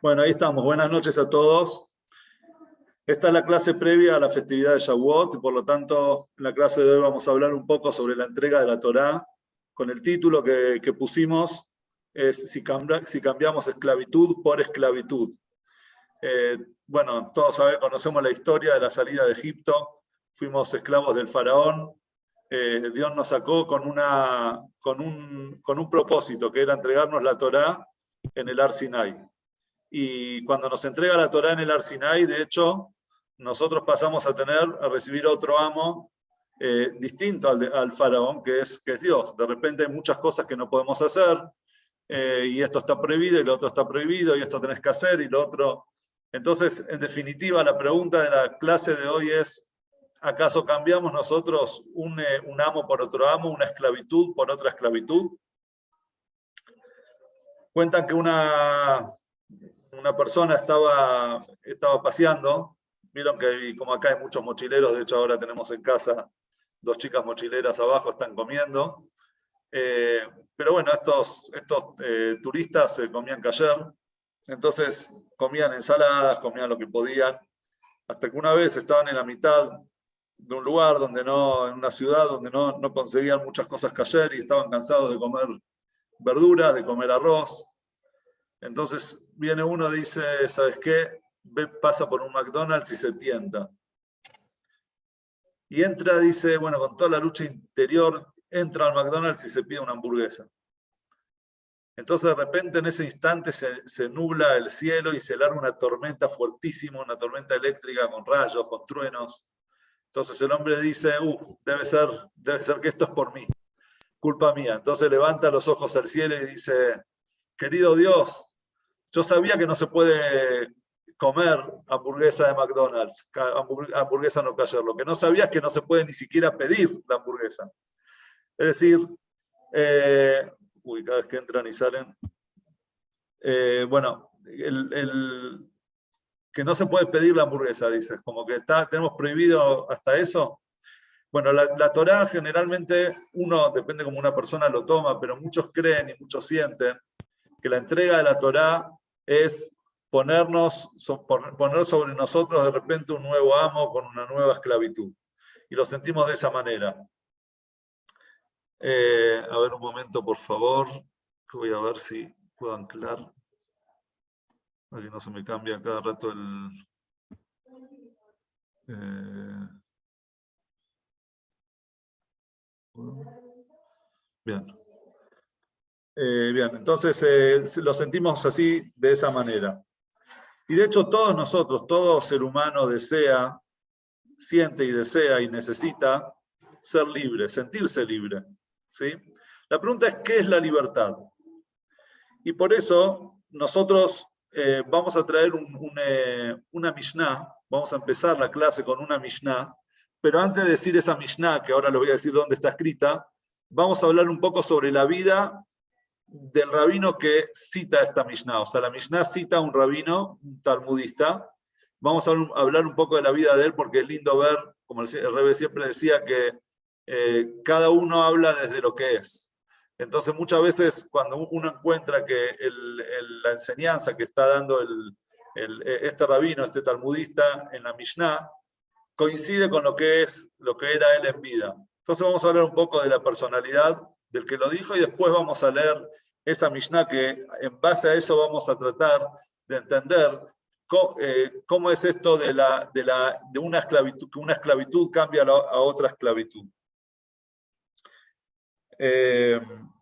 Bueno, ahí estamos. Buenas noches a todos. Esta es la clase previa a la festividad de Shavuot, y por lo tanto, en la clase de hoy vamos a hablar un poco sobre la entrega de la Torá, con el título que pusimos, es si cambiamos esclavitud por esclavitud. Bueno, todos conocemos la historia de la salida de Egipto, fuimos esclavos del faraón, Dios nos sacó con un propósito, que era entregarnos la Torá en el Har Sinai. Y cuando nos entrega la Torá en el Har Sinai, de hecho, nosotros pasamos a recibir otro amo distinto al faraón, que es Dios. De repente hay muchas cosas que no podemos hacer, y esto está prohibido, y lo otro está prohibido, y esto tenés que hacer, y lo otro. Entonces, en definitiva, la pregunta de la clase de hoy es, ¿acaso cambiamos nosotros un amo por otro amo, una esclavitud por otra esclavitud? Cuentan que una persona estaba paseando, vieron que como acá hay muchos mochileros, de hecho ahora tenemos en casa 2 chicas mochileras abajo, están comiendo, pero bueno, estos turistas comían kasher, entonces comían ensaladas, comían lo que podían, hasta que una vez estaban en la mitad de un lugar en una ciudad donde no conseguían muchas cosas kasher y estaban cansados de comer verduras, de comer arroz. Entonces viene uno y dice, ¿sabes qué? Pasa por un McDonald's y se tienta. Y entra, dice, bueno, con toda la lucha interior, entra al McDonald's y se pide una hamburguesa. Entonces de repente en ese instante se nubla el cielo y se larga una tormenta fuertísima, una tormenta eléctrica con rayos, con truenos. Entonces el hombre dice, debe ser que esto es por mí, culpa mía. Entonces levanta los ojos al cielo y dice, querido Dios, yo sabía que no se puede comer hamburguesa de McDonald's, hamburguesa no kasher. Lo que no sabía es que no se puede ni siquiera pedir la hamburguesa. Es decir, cada vez que entran y salen, bueno, que no se puede pedir la hamburguesa, dices, como que tenemos prohibido hasta eso. Bueno, la Torá generalmente, depende cómo una persona lo toma, pero muchos creen y muchos sienten que la entrega de la Torá es poner sobre nosotros de repente un nuevo amo con una nueva esclavitud. Y lo sentimos de esa manera. A ver un momento, por favor, que voy a ver si puedo anclar. Para que no se me cambia cada rato el... Bien. Bien, entonces lo sentimos así, de esa manera. Y de hecho todos nosotros, todo ser humano siente y desea y necesita ser libre, sentirse libre. ¿Sí? La pregunta es, ¿qué es la libertad? Y por eso nosotros vamos a traer una Mishnah, vamos a empezar la clase con una Mishnah, pero antes de decir esa Mishnah, que ahora les voy a decir dónde está escrita, vamos a hablar un poco sobre la vida del rabino que cita esta Mishnah. O sea, la Mishnah cita a un rabino, un talmudista. Vamos a hablar un poco de la vida de él, porque es lindo ver, como el Rebbe siempre decía, que cada uno habla desde lo que es. Entonces muchas veces cuando uno encuentra que la enseñanza que está dando este rabino, este talmudista en la Mishnah, coincide con lo que era él en vida. Entonces vamos a hablar un poco de la personalidad del que lo dijo y después vamos a leer esa Mishnah que en base a eso vamos a tratar de entender cómo es esto de una esclavitud, que una esclavitud cambia a otra esclavitud.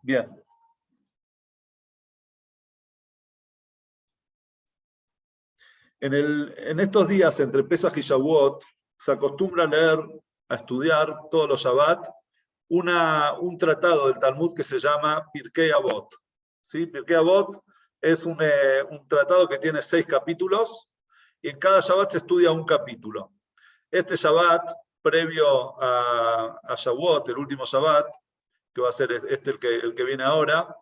Bien. En estos días entre Pesach y Shavuot se acostumbra a estudiar todos los Shabbat un tratado del Talmud que se llama Pirkei Avot. ¿Sí? Pirkei Avot es un tratado que tiene 6 capítulos y en cada Shabbat se estudia un capítulo. Este Shabbat, previo a Shavuot, el último Shabbat, que va a ser el que viene ahora,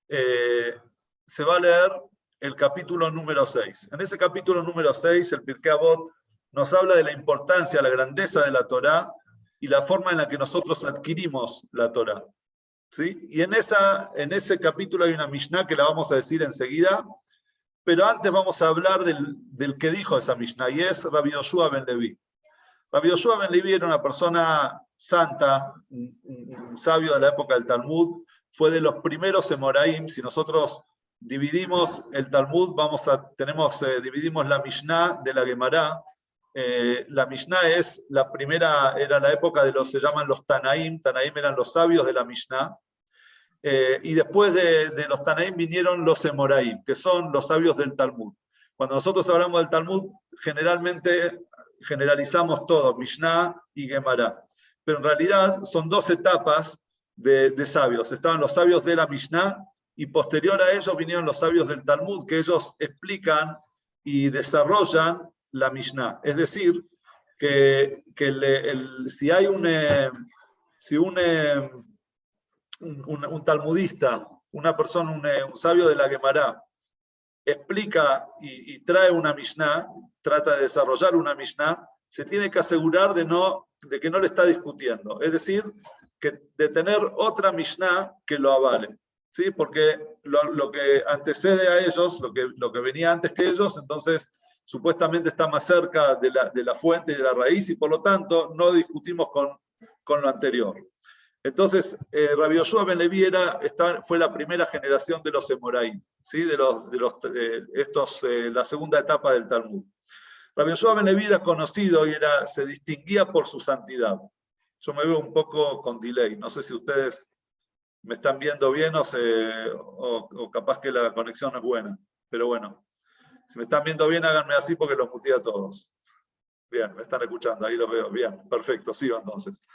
se va a leer el capítulo número 6. En ese capítulo número 6, el Pirkei Avot nos habla de la importancia, la grandeza de la Torá y la forma en la que nosotros adquirimos la Torá. ¿Sí? Y en ese capítulo hay una Mishnah que la vamos a decir enseguida, Pero antes vamos a hablar del que dijo esa Mishnah, y es Rabbi Yoshua ben Levi. Rabbi Yoshua ben Levi era una persona santa, un sabio de la época del Talmud, fue de los primeros Emoraim. Si nosotros dividimos el Talmud, dividimos la Mishnah de la Gemara. La Mishnah es la primera, era la época de se llaman los Tanaim. Tanaim eran los sabios de la Mishnah. Y después de los Tanaim vinieron los Emoraim, que son los sabios del Talmud. Cuando nosotros hablamos del Talmud, generalmente generalizamos todo, Mishnah y Gemara. Pero en realidad son dos etapas de sabios. Estaban los sabios de la Mishnah y posterior a ellos vinieron los sabios del Talmud, que ellos explican y desarrollan la Mishnah. Es decir, que si hay un talmudista, una persona, un sabio de la Gemara, explica y trae una Mishnah, trata de desarrollar una Mishnah, se tiene que asegurar de que no le está discutiendo. Es decir, de tener otra Mishnah que lo avale. ¿Sí? Porque lo que antecede a ellos, lo que venía antes que ellos, entonces supuestamente está más cerca de la fuente y de la raíz, y por lo tanto no discutimos con lo anterior. Entonces, Rabbi Yoshua ben Levi fue la primera generación de los Emoraim, ¿sí? La segunda etapa del Talmud. Rabbi Yoshua ben Levi era conocido y se distinguía por su santidad. Yo me veo un poco con delay, no sé si ustedes me están viendo bien o capaz que la conexión no es buena, pero bueno, si me están viendo bien, háganme así porque los muteé a todos. Bien, me están escuchando, ahí los veo. Bien, perfecto, sigo entonces.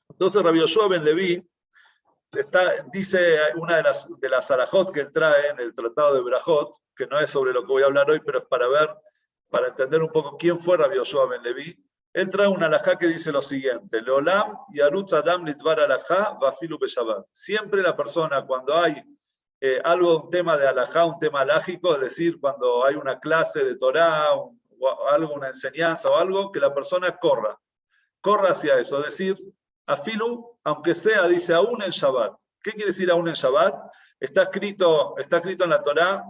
Entonces Rabbi Yoshua ben Levi dice una de las alajot que él trae en el Tratado de Berajot, que no es sobre lo que voy a hablar hoy, pero es para entender un poco quién fue Rabbi Yoshua ben Levi. Él trae una alajá que dice lo siguiente: Leolam yarutz adam litvar alajá vafilu beshabat. Siempre la persona, cuando hay un tema de alajá, un tema alágico, es decir, cuando hay una clase de Torá, o algo, una enseñanza o algo, que la persona corra hacia eso, es decir, afilu, aunque sea, dice, aún en Shabbat. ¿Qué quiere decir aún en Shabbat? Está escrito en la Torá,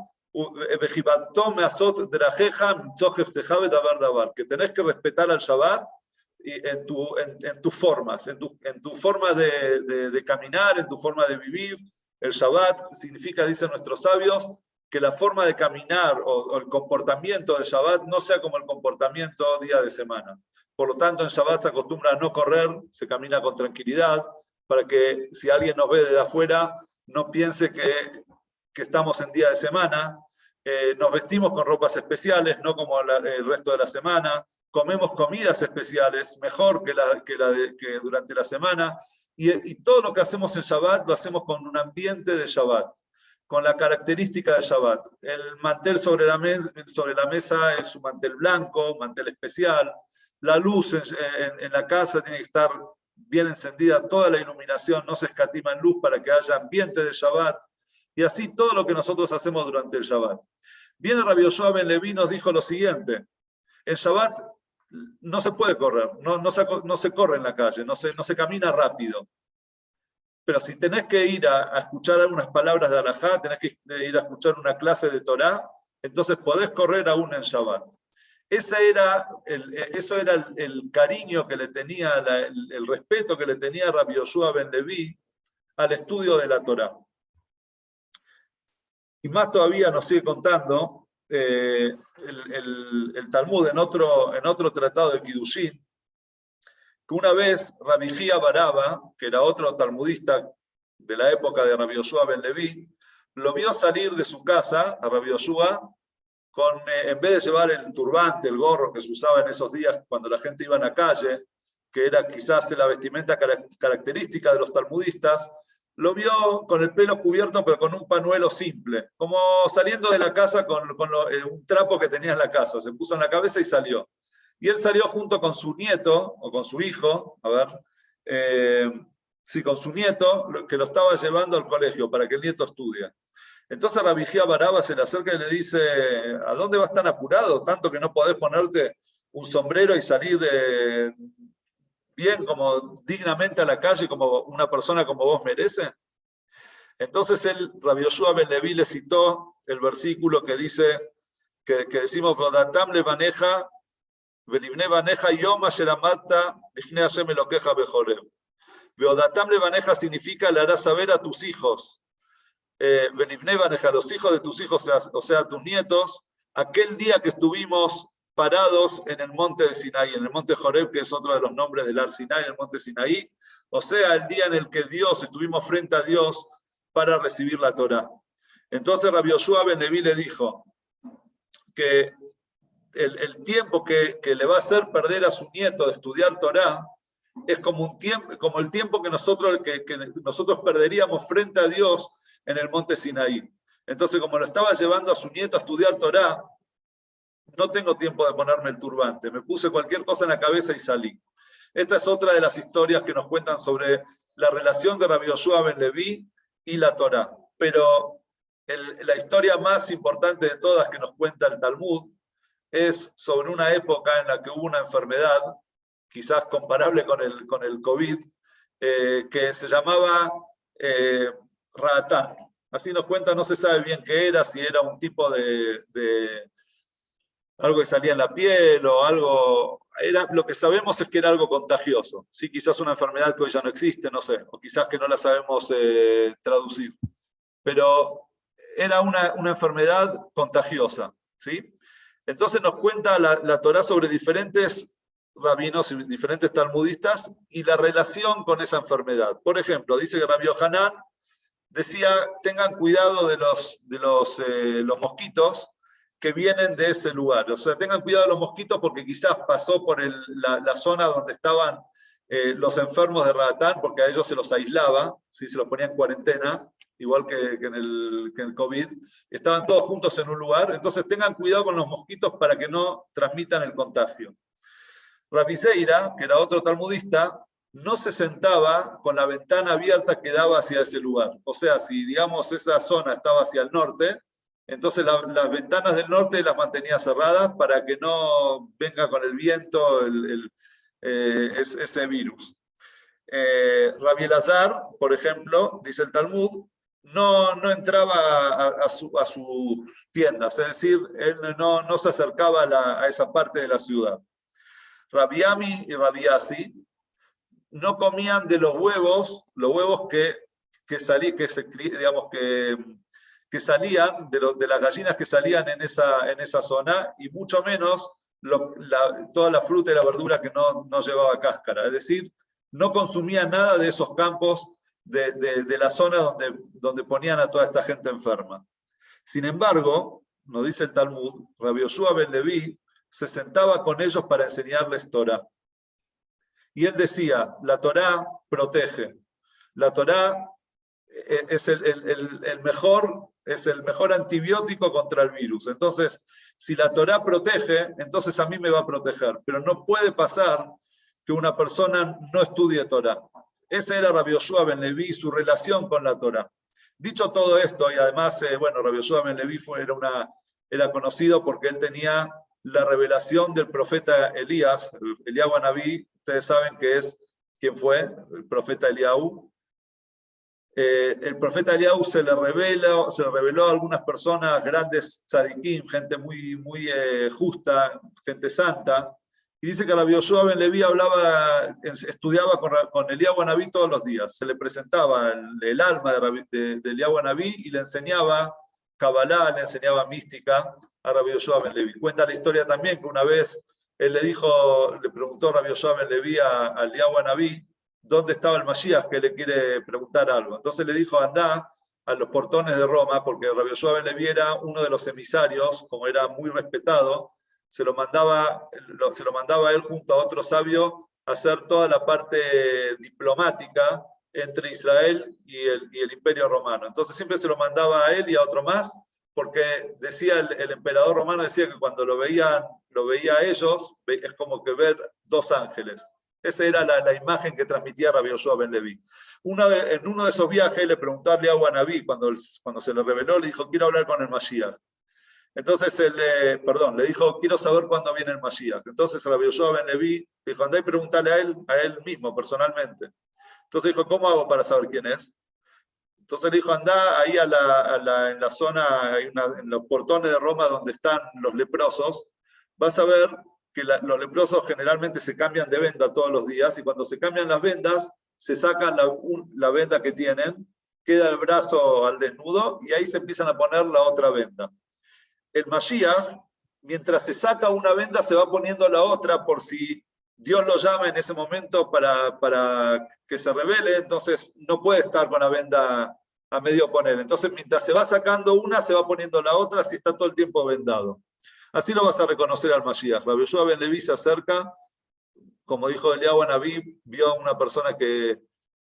que tenés que respetar al Shabbat en tus formas, en tu forma de caminar, en tu forma de vivir. El Shabbat significa, dicen nuestros sabios, que la forma de caminar o el comportamiento del Shabbat no sea como el comportamiento día de semana. Por lo tanto, en Shabbat se acostumbra a no correr, se camina con tranquilidad, para que si alguien nos ve desde afuera, no piense que estamos en día de semana. Nos vestimos con ropas especiales, no como el resto de la semana. Comemos comidas especiales, mejor que durante la semana. Y todo lo que hacemos en Shabbat, lo hacemos con un ambiente de Shabbat, con la característica de Shabbat. El mantel sobre la mesa es un mantel blanco, un mantel especial. La luz en la casa tiene que estar bien encendida, toda la iluminación, no se escatima en luz para que haya ambiente de Shabbat. Y así todo lo que nosotros hacemos durante el Shabbat. Viene Rabbi Yoshua ben Levi, nos dijo lo siguiente: en Shabbat no se puede correr, no se corre en la calle, no se camina rápido. Pero si tenés que ir a escuchar algunas palabras de Alajá, tenés que ir a escuchar una clase de Torá, entonces podés correr aún en Shabbat. Eso era el cariño que le tenía, el respeto que le tenía Rabbi Yoshua ben Levi al estudio de la Torá. Y más todavía nos sigue contando el Talmud en otro tratado de Kiddushin, que una vez Rabbi Gia Baraba, que era otro talmudista de la época de Rabbi Yoshua ben Levi, lo vio salir de su casa a Rabbi Yoshua en vez de llevar el turbante, el gorro que se usaba en esos días cuando la gente iba en la calle, que era quizás la vestimenta característica de los talmudistas, lo vio con el pelo cubierto pero con un pañuelo simple, como saliendo de la casa con un trapo que tenía en la casa, se puso en la cabeza y salió. Y él salió junto con su nieto, o con su hijo, con su nieto, que lo estaba llevando al colegio para que el nieto estudie. Entonces Rabbi Gia Baraba se le acerca y le dice: ¿a dónde vas tan apurado? Tanto que no podés ponerte un sombrero y salir bien, como dignamente a la calle, como una persona como vos merece. Entonces Rabbi Yoshua ben Levi le citó el versículo que dice, que decimos, Vodatam le maneja, velivne baneja yom asher amatta lifnei Hashem elokeja bechoreb. Vodatam le maneja significa, le harás saber a tus hijos, velivne baneja, los hijos de tus hijos, o sea, tus nietos, aquel día que estuvimos parados en el monte de Sinaí, en el monte Joreb, que es otro de los nombres del Ar Sinaí, el monte Sinaí, o sea, el día en el que estuvimos frente a Dios para recibir la Torá. Entonces Rabbi Yoshua ben Levi le dijo que el tiempo que le va a hacer perder a su nieto de estudiar Torá es como el tiempo que nosotros perderíamos frente a Dios en el monte Sinaí. Entonces, como lo estaba llevando a su nieto a estudiar Torá, no tengo tiempo de ponerme el turbante, me puse cualquier cosa en la cabeza y salí. Esta es otra de las historias que nos cuentan sobre la relación de Rabbi Yoshua ben Levi y la Torá. Pero la historia más importante de todas que nos cuenta el Talmud es sobre una época en la que hubo una enfermedad, quizás comparable con el COVID, que se llamaba Raatán. Así nos cuenta, no se sabe bien qué era, si era un tipo de algo que salía en la piel o algo. Lo que sabemos es que era algo contagioso. ¿Sí? Quizás una enfermedad que hoy ya no existe, no sé, o quizás que no la sabemos traducir. Pero era una enfermedad contagiosa. ¿Sí? Entonces nos cuenta la Torá sobre diferentes rabinos y diferentes talmudistas y la relación con esa enfermedad. Por ejemplo, dice que Rabbi Yohanan decía, tengan cuidado de los mosquitos que vienen de ese lugar. O sea, tengan cuidado de los mosquitos porque quizás pasó por la zona donde estaban los enfermos de Raatán, porque a ellos se los aislaba, ¿sí? Se los ponía en cuarentena, igual que en el COVID. Estaban todos juntos en un lugar, entonces tengan cuidado con los mosquitos para que no transmitan el contagio. Rabbi Zeira, que era otro talmudista, no se sentaba con la ventana abierta que daba hacia ese lugar. O sea, si digamos esa zona estaba hacia el norte, entonces las ventanas del norte las mantenía cerradas para que no venga con el viento ese virus. Rabbi Elazar, por ejemplo, dice el Talmud, no entraba a sus tiendas, es decir, él no se acercaba a esa parte de la ciudad. Rabbi Ami y Rabbi Asi no comían de los huevos que salían de las gallinas que salían en esa zona, y mucho menos toda la fruta y la verdura que no llevaba cáscara. Es decir, no consumían nada de esos campos de la zona donde ponían a toda esta gente enferma. Sin embargo, nos dice el Talmud, Rabbi Yoshua ben Levi se sentaba con ellos para enseñarles Torá. Y él decía, la Torá protege. La Torá es el mejor antibiótico contra el virus. Entonces, si la Torá protege, entonces a mí me va a proteger. Pero no puede pasar que una persona no estudie Torá. Ese era Rabbi Yoshua ben Levi y su relación con la Torá. Dicho todo esto, y además, Rabbi Yoshua ben Levi era conocido porque él tenía la revelación del profeta Elías, Eliyahu Anabí. Ustedes saben quién fue, el profeta Eliyahu. El profeta Eliyahu se le reveló a algunas personas, grandes tzadikim, gente muy justa, gente santa, y dice que Rabbi Yoshua ben Levi estudiaba con Eliyahu Anabí todos los días. Se le presentaba el alma de Eliyahu Anabí y le enseñaba Kabbalah, le enseñaba mística a Rabbi Yoshua ben Levi. Cuenta la historia también que una vez él le preguntó Rabbi Yoshua ben Levi a Eliyahu Anabí dónde estaba el Mashiach, que le quiere preguntar algo. Entonces le dijo, andá a los portones de Roma, porque Rabbi Yoshua ben Levi era uno de los emisarios, como era muy respetado, se lo mandaba a él junto a otro sabio a hacer toda la parte diplomática entre Israel y el Imperio Romano. Entonces siempre se lo mandaba a él y a otro más, porque decía el emperador romano decía que cuando lo veía a ellos, es como que ver dos ángeles. Esa era la imagen que transmitía Rabbi Yoshua ben Levi. En uno de esos viajes le preguntó a Eliyahu Anabí, cuando se le reveló, le dijo, quiero hablar con el Mashiach. Entonces le dijo, quiero saber cuándo viene el Mashiach. Entonces Rabbi Yoshua ben Levi dijo, andá y preguntale a él mismo, personalmente. Entonces dijo, ¿cómo hago para saber quién es? Entonces le dijo, andá ahí en la zona, en los portones de Roma donde están los leprosos, vas a ver que los leprosos generalmente se cambian de venda todos los días, y cuando se cambian las vendas, se sacan la venda que tienen, queda el brazo al desnudo, y ahí se empiezan a poner la otra venda. El Mashiach, mientras se saca una venda, se va poniendo la otra por si Dios lo llama en ese momento para que se revele, entonces no puede estar con la venda a medio poner. Entonces, mientras se va sacando una, se va poniendo la otra, si está todo el tiempo vendado. Así lo vas a reconocer al Mashiach. Rabbi Yoshua ben Leví se acerca, como dijo Eliyahu Anabí, vio a una persona que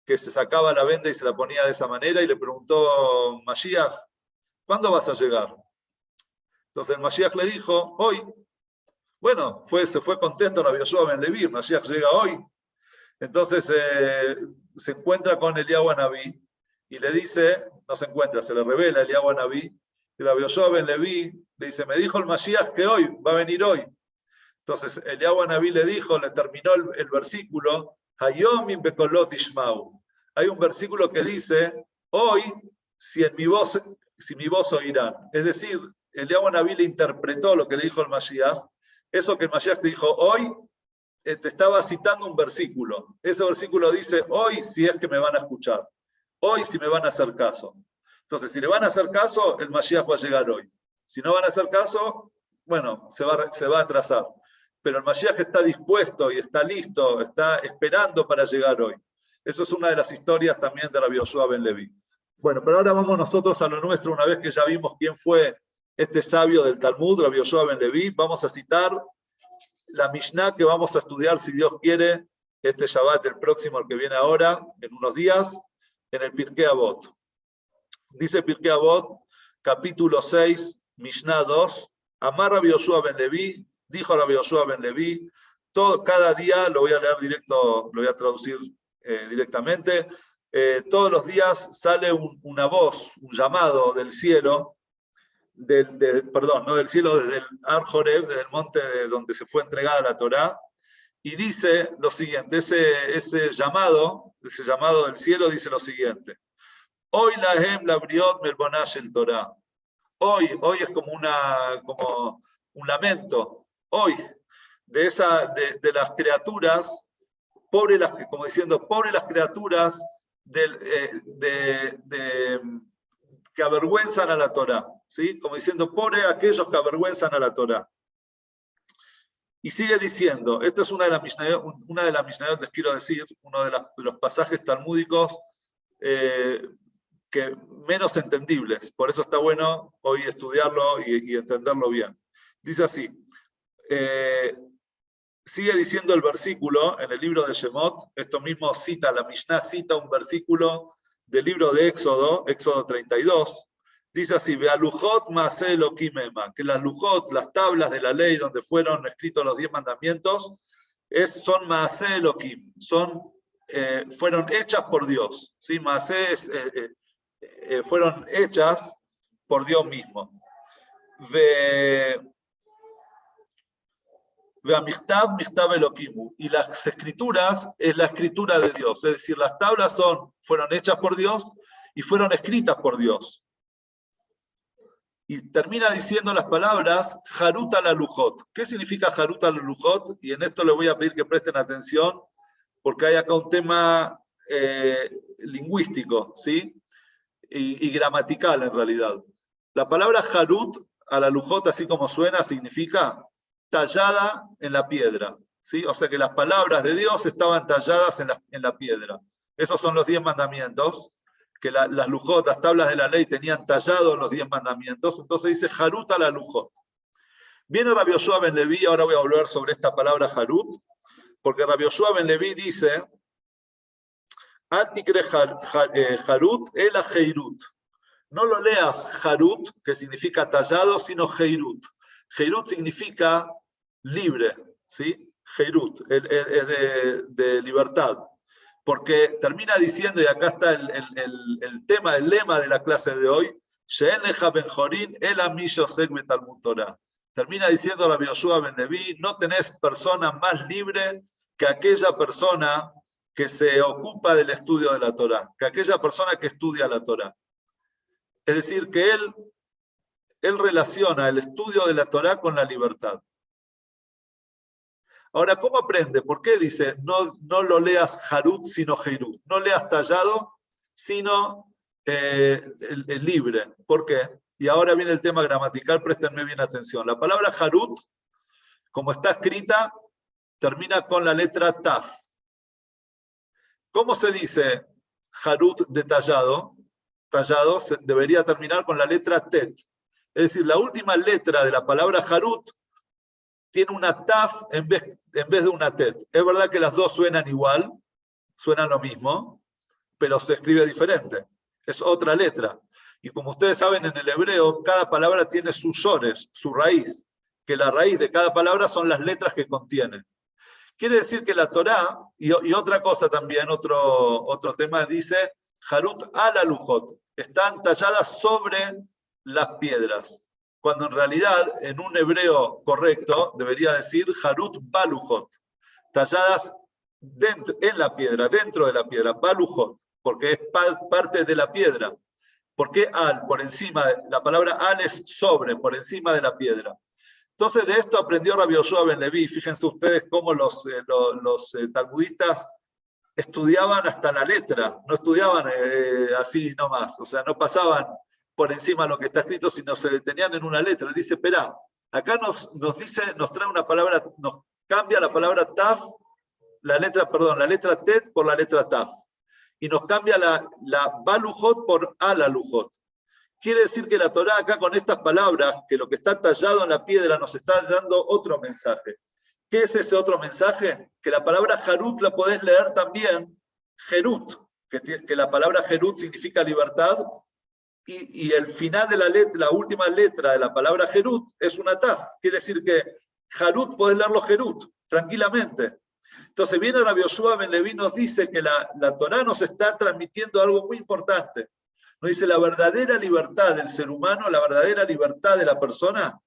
se sacaba la venda y se la ponía de esa manera, y le preguntó, Mashiach, ¿cuándo vas a llegar? Entonces el Mashiach le dijo, hoy. Bueno, se fue contento Rabbi Yoshua ben Leví, Mashiach llega hoy. Entonces se encuentra con Eliyahu Anabí y le dice, no se encuentra, se le revela Eliyahu Anabí, y Rabbi Yoshua ben Leví le dice, me dijo el Mashiach que hoy, va a venir hoy. Entonces Eliyahu Anabí le terminó el versículo, Hayom im bekolot ishmau. Hay un versículo que dice, hoy, si mi voz oirán. Es decir, Eliyahu Anabí le interpretó lo que le dijo el Mashiach. Eso que el Mashiach te dijo hoy, te estaba citando un versículo. Ese versículo dice, hoy si es que me van a escuchar. Hoy si me van a hacer caso. Entonces, si le van a hacer caso, el Mashiach va a llegar hoy. Si no van a hacer caso, bueno, se va a atrasar. Pero el Mashiach está dispuesto y está listo, está esperando para llegar hoy. Eso es una de las historias también de Rabbi Yoshua ben Leví. Bueno, pero ahora vamos nosotros a lo nuestro, una vez que ya vimos quién fue este sabio del Talmud, Rabbi Yoshua ben Leví. Vamos a citar la Mishnah que vamos a estudiar, si Dios quiere, este Shabbat, el próximo, el que viene ahora, en unos días, en el Pirkei Avot. Dice Pirkei Avot, capítulo 6, Mishnah 2, Amar Rabbi Yoshua ben Leví, dijo Rabbi Yoshua ben Leví, cada día, lo voy a leer directo, lo voy a traducir directamente, todos los días sale una voz, un llamado del cielo, perdón, no del cielo, desde el Ar Horeb, desde el monte donde se fue entregada la Torá, y dice lo siguiente, ese llamado del cielo dice lo siguiente, hoy lahem la briot melbonash el Torá, hoy es como un lamento, hoy, de las criaturas, como diciendo, pobres las criaturas que avergüenzan a la Torá, ¿sí? Como diciendo, pobre aquellos que avergüenzan a la Torá. Y sigue diciendo, esta es una de las Mishnayot, les quiero decir, uno de los pasajes talmúdicos que menos entendibles, por eso está bueno hoy estudiarlo y entenderlo bien. Dice así, sigue diciendo el versículo en el libro de Shemot, esto mismo cita, la Mishnah cita un versículo del libro de Éxodo 32, dice así, Ve'alujot ma'aseh Elohim ema, que las lujot, las tablas de la ley donde fueron escritos los 10 mandamientos, son ma'aseh Elohim, fueron hechas por Dios, ¿sí? Ma'aseh fueron hechas por Dios mismo. Michtav Elokimu, y las escrituras es la escritura de Dios, es decir, las tablas fueron hechas por Dios y fueron escritas por Dios. Y termina diciendo las palabras Harut ala Lujot. ¿Qué significa Harut ala Lujot? Y en esto les voy a pedir que presten atención, porque hay acá un tema lingüístico, ¿sí? Y gramatical en realidad. La palabra Harut ala Lujot, así como suena, significa tallada en la piedra, ¿sí? O sea que las palabras de Dios estaban talladas en la piedra. Esos son los 10 mandamientos, que las lujot, las tablas de la ley tenían tallados los 10 mandamientos, entonces dice Harut ala Lujot. Viene Rabbi Yoshua ben Leví, ahora voy a hablar sobre esta palabra Harut, porque Rabbi Yoshua ben Leví dice, Al tikre Harut el Heirut. No lo leas Harut, que significa tallado, sino Heirut. Heirut significa libre, ¿sí? Heirut, es de libertad. Porque termina diciendo, y acá está el tema, el lema de la clase de hoy, termina diciendo Rabbi Yoshua ben Leví, no tenés persona más libre que aquella persona que se ocupa del estudio de la Torá, que aquella persona que estudia la Torá. Es decir, que él relaciona el estudio de la Torá con la libertad. Ahora, ¿cómo aprende? ¿Por qué dice no lo leas Harut sino Heirut? No leas tallado sino el libre. ¿Por qué? Y ahora viene el tema gramatical, préstenme bien atención. La palabra Harut, como está escrita, termina con la letra Taf. ¿Cómo se dice Harut de tallado? Tallado debería terminar con la letra Tet. Es decir, la última letra de la palabra Harut tiene una Taf en vez de una Tet. Es verdad que las dos suenan igual, suenan lo mismo, pero se escribe diferente. Es otra letra. Y como ustedes saben, en el hebreo, cada palabra tiene sus shores, su raíz, que la raíz de cada palabra son las letras que contiene. Quiere decir que la Torá, y otra cosa también, otro tema, dice Harut ala lujot, están talladas sobre las piedras, cuando en realidad en un hebreo correcto debería decir Harut balujot, talladas en la piedra, dentro de la piedra, balujot, porque es parte de la piedra. ¿Por qué al? Por encima, la palabra al es sobre, por encima de la piedra. Entonces de esto aprendió Rabbi Yoshua ben Levi. Fíjense ustedes cómo los talmudistas estudiaban hasta la letra, no estudiaban así nomás, o sea, no pasaban por encima lo que está escrito, sino se detenían en una letra. Él dice, espera, acá nos trae una palabra, nos cambia la palabra taf, la letra tet por la letra taf, y nos cambia la balujot por alalujot. Quiere decir que la Torá acá con estas palabras, que lo que está tallado en la piedra nos está dando otro mensaje. ¿Qué es ese otro mensaje? Que la palabra Harut la podés leer también Jerut, que la palabra Jerut significa libertad, y el final de la última letra de la palabra Jerut es una Taf. Quiere decir que Harut podés leerlo Jerut, tranquilamente. Entonces viene Rabbi Yoshua ben Levi, nos dice que la Torá nos está transmitiendo algo muy importante. Nos dice la verdadera libertad del ser humano, la verdadera libertad de la persona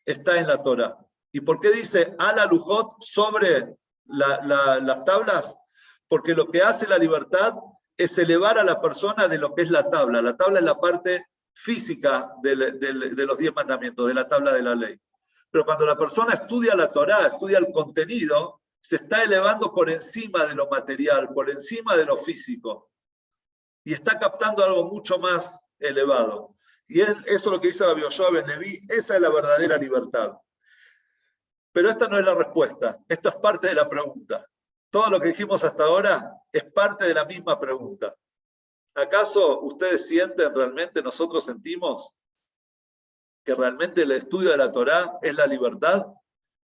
está en la Torá. ¿Y por qué dice ala lujot sobre las tablas? Porque lo que hace la libertad es elevar a la persona de lo que es la tabla. La tabla es la parte física de los 10 mandamientos, de la tabla de la ley. Pero cuando la persona estudia la Torá, estudia el contenido, se está elevando por encima de lo material, por encima de lo físico. Y está captando algo mucho más elevado. Y eso es lo que dice Rabbi Yoshua ben Levi, esa es la verdadera libertad. Pero esta no es la respuesta, esto es parte de la pregunta. Todo lo que dijimos hasta ahora es parte de la misma pregunta. ¿Acaso ustedes sienten realmente, nosotros sentimos, que realmente el estudio de la Torá es la libertad?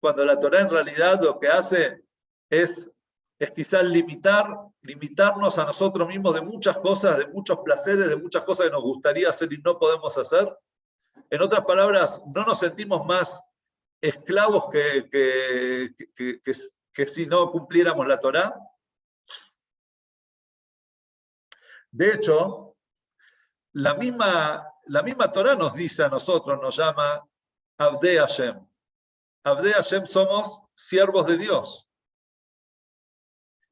Cuando la Torá en realidad lo que hace es quizás limitarnos a nosotros mismos de muchas cosas, de muchos placeres, de muchas cosas que nos gustaría hacer y no podemos hacer. En otras palabras, no nos sentimos más esclavos que si no cumpliéramos la Torá. De hecho, la misma Torá nos dice a nosotros, nos llama Abdei Hashem. Abdei Hashem somos siervos de Dios.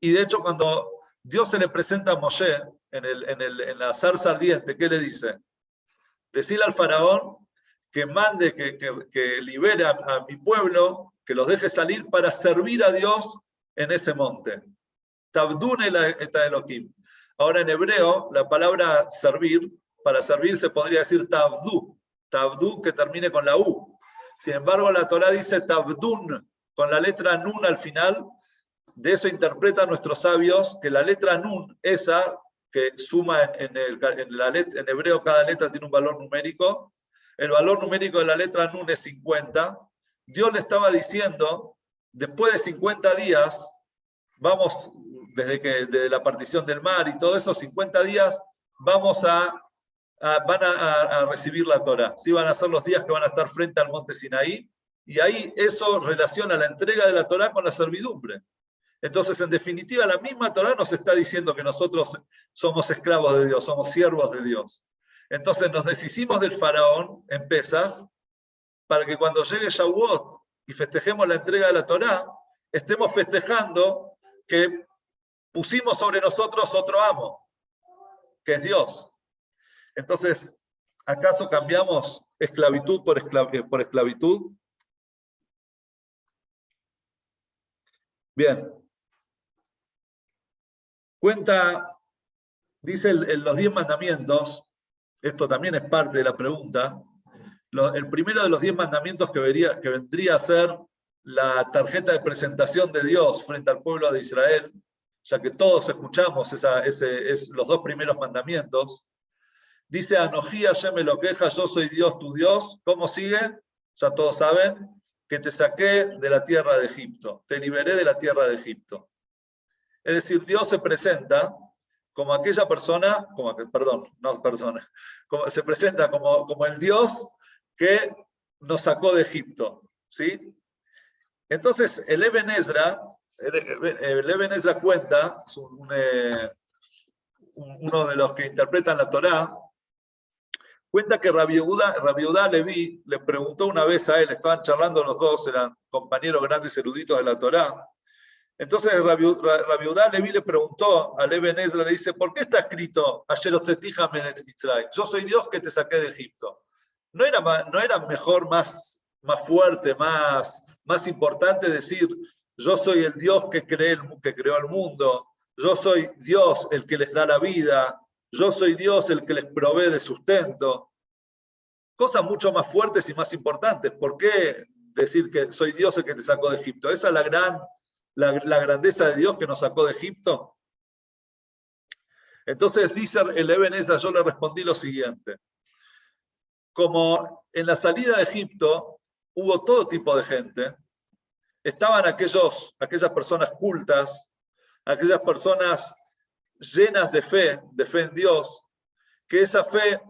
Y de hecho, cuando Dios se le presenta a Moshe en la zarza ardiente, ¿qué le dice? Decirle al faraón que mande, que libere a mi pueblo, que los deje salir para servir a Dios en ese monte. Tabdun et Elohim. Ahora en hebreo, la palabra servir, para servir se podría decir tabdu. Tabdu que termine con la U. Sin embargo, la Torá dice tabdun, con la letra nun al final. De eso interpretan nuestros sabios que la letra nun, esa que suma en hebreo cada letra tiene un valor numérico, el valor numérico de la letra nun es 50, Dios le estaba diciendo, después de 50 días, vamos, desde la partición del mar y todo eso, 50 días, van a recibir la Torá. Sí, van a ser los días que van a estar frente al monte Sinaí, y ahí eso relaciona la entrega de la Torá con la servidumbre. Entonces, en definitiva, la misma Torá nos está diciendo que nosotros somos esclavos de Dios, somos siervos de Dios. Entonces nos deshicimos del faraón en Pesaj, para que cuando llegue Shavuot y festejemos la entrega de la Torá, estemos festejando que pusimos sobre nosotros otro amo, que es Dios. Entonces, ¿acaso cambiamos esclavitud por esclavitud? Bien. Dice en los 10 mandamientos, esto también es parte de la pregunta, el primero de los 10 mandamientos que vendría a ser la tarjeta de presentación de Dios frente al pueblo de Israel, ya que todos escuchamos los 2 primeros mandamientos, dice, Anojí Hashem Elokeja, yo soy Dios tu Dios. ¿Cómo sigue? Ya todos saben, que te saqué de la tierra de Egipto, te liberé de la tierra de Egipto. Es decir, Dios se presenta como aquella persona, se presenta como el Dios que nos sacó de Egipto, ¿sí? Entonces, el Eben Ezra cuenta, es uno de los que interpretan la Torá, cuenta que Rabbi Yehuda Leví le preguntó una vez a él, estaban charlando los dos, eran compañeros grandes eruditos de la Torá. Entonces Rabbi Yehuda Leví le preguntó a Eben Ezra, le dice, ¿por qué está escrito yo soy Dios que te saqué de Egipto? ¿No era mejor, más fuerte, más importante decir, yo soy el Dios que creó el mundo, yo soy Dios el que les da la vida, yo soy Dios el que les provee de sustento? Cosas mucho más fuertes y más importantes. ¿Por qué decir que soy Dios el que te sacó de Egipto? Esa es la grandeza de Dios que nos sacó de Egipto. Entonces dice el Eben Ezra, yo le respondí lo siguiente. Como en la salida de Egipto hubo todo tipo de gente, estaban aquellas personas cultas, aquellas personas llenas de fe en Dios, que esa fe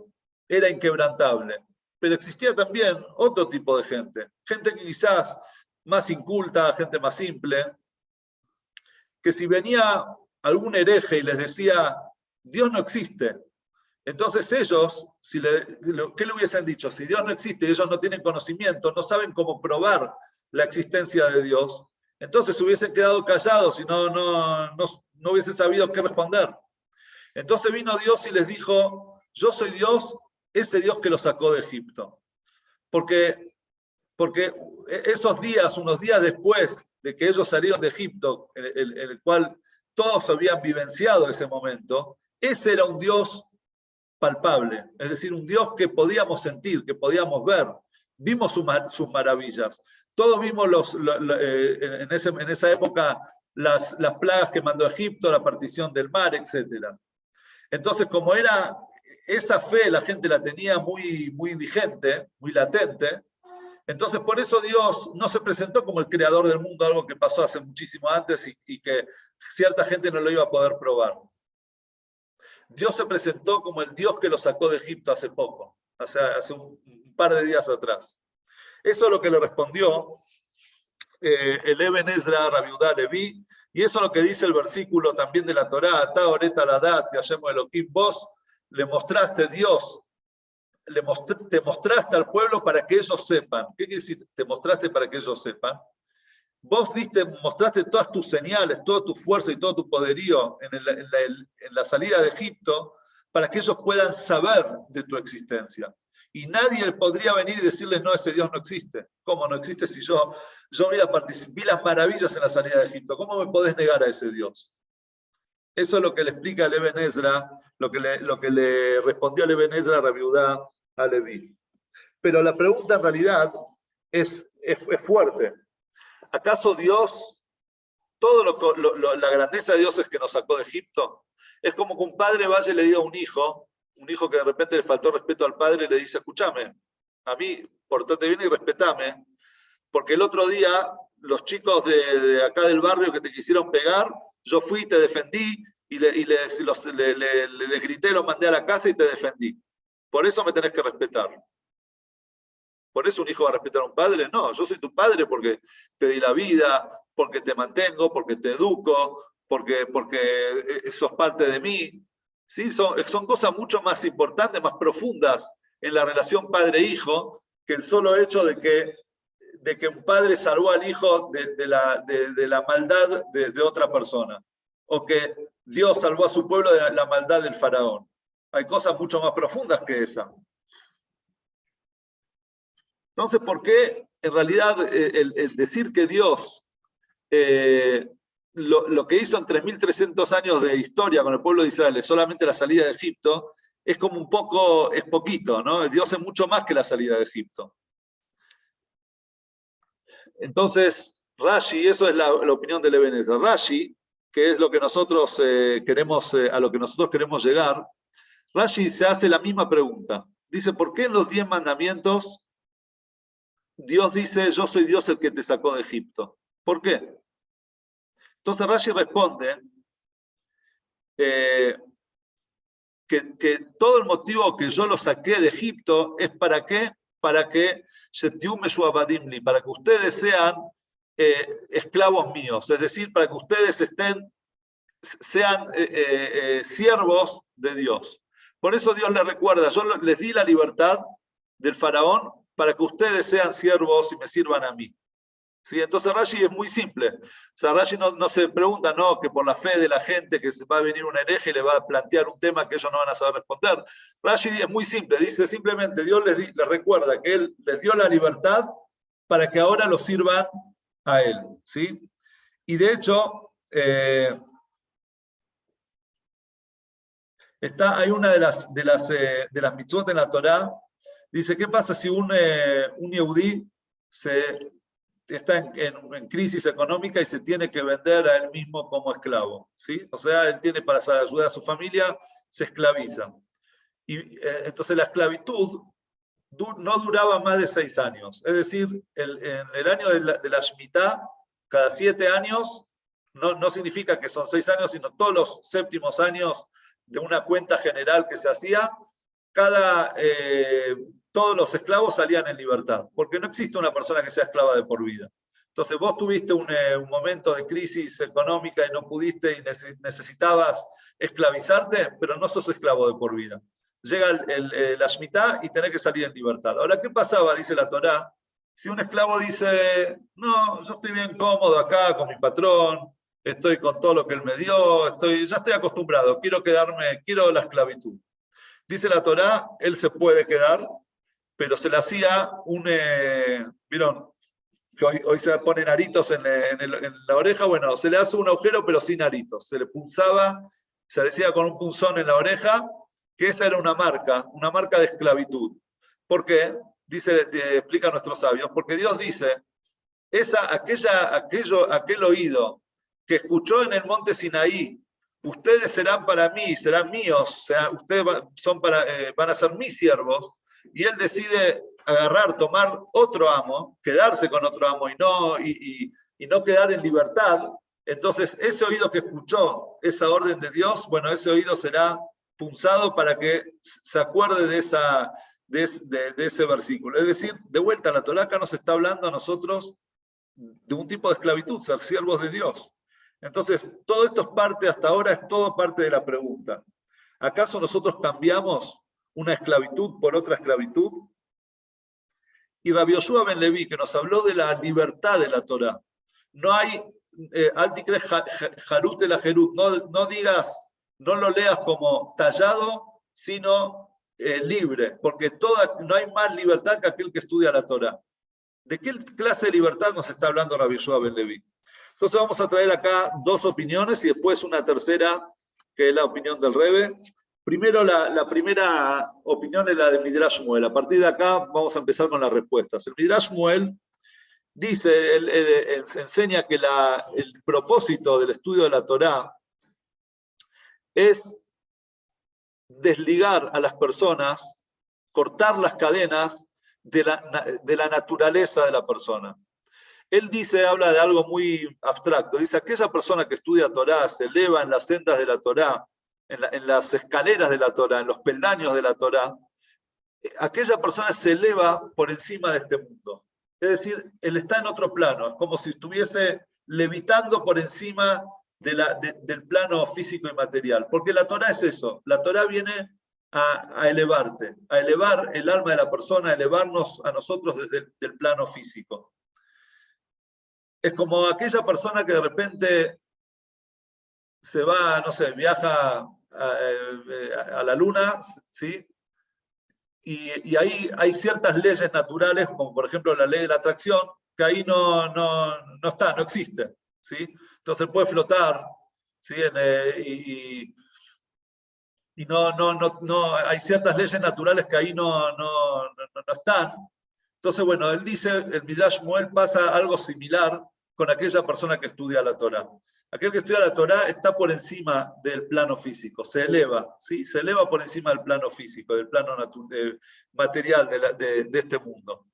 era inquebrantable. Pero existía también otro tipo de gente que quizás más inculta, gente más simple, que si venía algún hereje y les decía, Dios no existe, entonces ellos, ¿qué le hubiesen dicho? Si Dios no existe y ellos no tienen conocimiento, no saben cómo probar la existencia de Dios, entonces hubiesen quedado callados y no hubiesen sabido qué responder. Entonces vino Dios y les dijo, yo soy Dios, ese Dios que los sacó de Egipto. Porque esos días, unos días después de que ellos salieron de Egipto, en el cual todos habían vivenciado ese momento, ese era un Dios palpable, es decir, un Dios que podíamos sentir, que podíamos ver. Vimos sus maravillas. Todos vimos en esa época las plagas que mandó Egipto, la partición del mar, etc. Entonces, como era esa fe, la gente la tenía muy, muy vigente, muy latente. Entonces, por eso Dios no se presentó como el creador del mundo, algo que pasó hace muchísimo antes y que cierta gente no lo iba a poder probar. Dios se presentó como el Dios que lo sacó de Egipto hace poco, hace un par de días atrás. Eso es lo que le respondió el Eben Ezra, Rabbi Yehuda Leví, y eso es lo que dice el versículo también de la Torá, Ta oreta la dat, que hayamos Elohim, vos le mostraste Dios, te mostraste al pueblo para que ellos sepan. ¿Qué quiere decir? Te mostraste para que ellos sepan. Vos mostraste todas tus señales, toda tu fuerza y todo tu poderío en la salida de Egipto para que ellos puedan saber de tu existencia. Y nadie podría venir y decirles, no, ese Dios no existe. ¿Cómo no existe si yo vi las maravillas en la salida de Egipto? ¿Cómo me podés negar a ese Dios? Eso es lo que le explica el Eben Ezra, lo que le respondió el Eben Ezra a Rabbi Yehuda Leví. Pero la pregunta en realidad es fuerte. ¿Acaso Dios, la grandeza de Dios es que nos sacó de Egipto? Es como que un padre vaya y le diga a un hijo que de repente le faltó respeto al padre, le dice, escúchame, a mí, portate bien y respetame, porque el otro día los chicos de acá del barrio que te quisieron pegar, yo fui y te defendí, y les grité, los mandé a la casa y te defendí. Por eso me tenés que respetar. ¿Por eso un hijo va a respetar a un padre? No, yo soy tu padre porque te di la vida, porque te mantengo, porque te educo, porque sos parte de mí. ¿Sí? Son cosas mucho más importantes, más profundas en la relación padre-hijo que el solo hecho de que un padre salvó al hijo de la maldad de otra persona. o que Dios salvó a su pueblo de la maldad del faraón. Hay cosas mucho más profundas que esa. Entonces, ¿por qué en realidad el decir que Dios lo que hizo en 3.300 años de historia con el pueblo de Israel es solamente la salida de Egipto, es como un poco, es poquito, ¿no? Dios es mucho más que la salida de Egipto. Entonces, Rashi, eso es la opinión de Eben Ezra. Rashi, que es lo que nosotros queremos, a lo que nosotros queremos llegar, Rashi se hace la misma pregunta. Dice, ¿por qué en los 10 mandamientos Dios dice, yo soy Dios el que te sacó de Egipto? ¿Por qué? Entonces Rashi responde que todo el motivo que yo lo saqué de Egipto es ¿para qué? Para que para que ustedes sean esclavos míos, es decir, para que ustedes sean siervos de Dios. Por eso Dios les recuerda, yo les di la libertad del faraón para que ustedes sean siervos y me sirvan a mí. ¿Sí? Entonces Rashi es muy simple. O sea, Rashi no se pregunta, no, que por la fe de la gente que va a venir un hereje y le va a plantear un tema que ellos no van a saber responder. Rashi es muy simple, dice simplemente, Dios les recuerda que Él les dio la libertad para que ahora lo sirvan a Él. ¿Sí? Y de hecho, hay una de las mitzvot en la Torá, dice, ¿qué pasa si un Yehudí está en crisis económica y se tiene que vender a él mismo como esclavo? ¿Sí? O sea, él tiene para ayudar a su familia, se esclaviza. Y entonces la esclavitud no duraba más de 6 años. Es decir, en el año de la Shemitah, cada 7 años, no significa que son 6 años, sino todos los séptimos años de una cuenta general que se hacía, todos los esclavos salían en libertad, porque no existe una persona que sea esclava de por vida. Entonces vos tuviste un momento de crisis económica y no pudiste y necesitabas esclavizarte, pero no sos esclavo de por vida. Llega la Shemitah y tenés que salir en libertad. Ahora, ¿qué pasaba? Dice la Torá, si un esclavo dice, no, yo estoy bien cómodo acá con mi patrón, estoy con todo lo que él me dio, ya estoy acostumbrado, quiero la esclavitud. Dice la Torá, él se puede quedar, pero se le hacía ¿vieron? Que hoy se ponen aritos en la oreja, bueno, se le hace un agujero pero sin aritos, se le punzaba, se le decía con un punzón en la oreja, que esa era una marca de esclavitud. ¿Por qué? Explica a nuestros sabios, porque Dios dice, aquel oído que escuchó en el monte Sinaí, ustedes serán para mí, serán míos, o sea, ustedes van a ser mis siervos, y él decide tomar otro amo, quedarse con otro amo y no quedar en libertad. Entonces ese oído que escuchó esa orden de Dios, bueno, ese oído será punzado para que se acuerde de ese versículo. Es decir, de vuelta, la Torá acá nos está hablando a nosotros de un tipo de esclavitud, ser siervos de Dios. Entonces, todo esto hasta ahora es todo parte de la pregunta. ¿Acaso nosotros cambiamos una esclavitud por otra esclavitud? Y Rabbi Yoshua ben Levi, que nos habló de la libertad de la Torá, no hay, jarut el ajerut, no lo leas como tallado, sino libre, porque no hay más libertad que aquel que estudia la Torá. ¿De qué clase de libertad nos está hablando Rabbi Yoshua ben Levi? Entonces vamos a traer acá 2 opiniones y después una tercera, que es la opinión del Rebbe. Primero, la primera opinión es la de Midrash Shmuel. A partir de acá vamos a empezar con las respuestas. El Midrash Shmuel dice, él enseña que el propósito del estudio de la Torá es desligar a las personas, cortar las cadenas de la naturaleza de la persona. Él habla de algo muy abstracto. Dice, aquella persona que estudia Torá, se eleva en las sendas de la Torá, en las escaleras de la Torá, en los peldaños de la Torá, aquella persona se eleva por encima de este mundo. Es decir, él está en otro plano, es como si estuviese levitando por encima del plano físico y material. Porque la Torá es eso, la Torá viene a elevarte, a elevar el alma de la persona, a elevarnos a nosotros desde el plano físico. Es como aquella persona que de repente se va, no sé, viaja a la luna, ¿sí? Y ahí hay ciertas leyes naturales, como por ejemplo la ley de la atracción, que ahí no está, no existe, ¿sí? Entonces puede flotar, ¿sí? Y hay ciertas leyes naturales que ahí no están. Entonces, bueno, él dice, el Midrash Shmuel pasa algo similar con aquella persona que estudia la Torá. Aquel que estudia la Torá está por encima del plano físico, se eleva, ¿sí? Se eleva por encima del plano físico, del plano material de este mundo.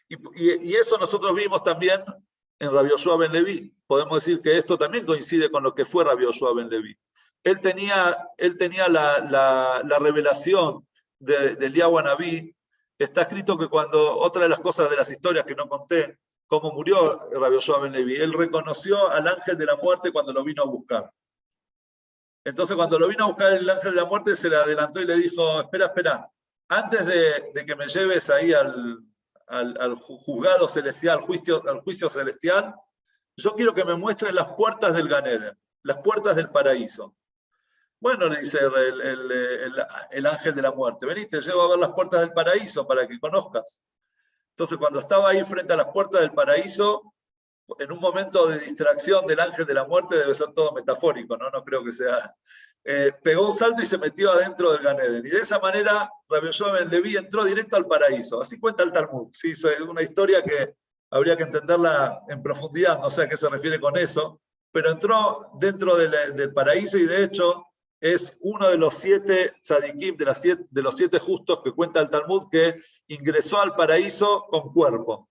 Y eso nosotros vimos también en Rabbi Yoshua ben Leví. Podemos decir que esto también coincide con lo que fue Rabbi Yoshua ben Leví. Él tenía la revelación de Eliyahu Anabí. Está escrito que cuando, otra de las cosas de las historias que no conté, cómo murió Rabbi Yoshua ben Leví, él reconoció al ángel de la muerte cuando lo vino a buscar. Entonces cuando lo vino a buscar el ángel de la muerte, se le adelantó y le dijo, espera, antes de que me lleves ahí al juzgado celestial, al juicio celestial, yo quiero que me muestres las puertas del Gan Eden, las puertas del paraíso. Bueno, le dice el ángel de la muerte, vení, te llevo a ver las puertas del paraíso para que conozcas. Entonces, cuando estaba ahí frente a las puertas del paraíso, en un momento de distracción del ángel de la muerte, debe ser todo metafórico, no creo que sea, pegó un salto y se metió adentro del Gan Eden. Y de esa manera, Rabbi Yoshua ben Leví entró directo al paraíso. Así cuenta el Talmud. ¿Sí? Es una historia que habría que entenderla en profundidad, no sé a qué se refiere con eso, pero entró dentro del paraíso y de hecho es uno de los 7 tzadikim, de los 7 justos que cuenta el Talmud, que ingresó al paraíso con cuerpo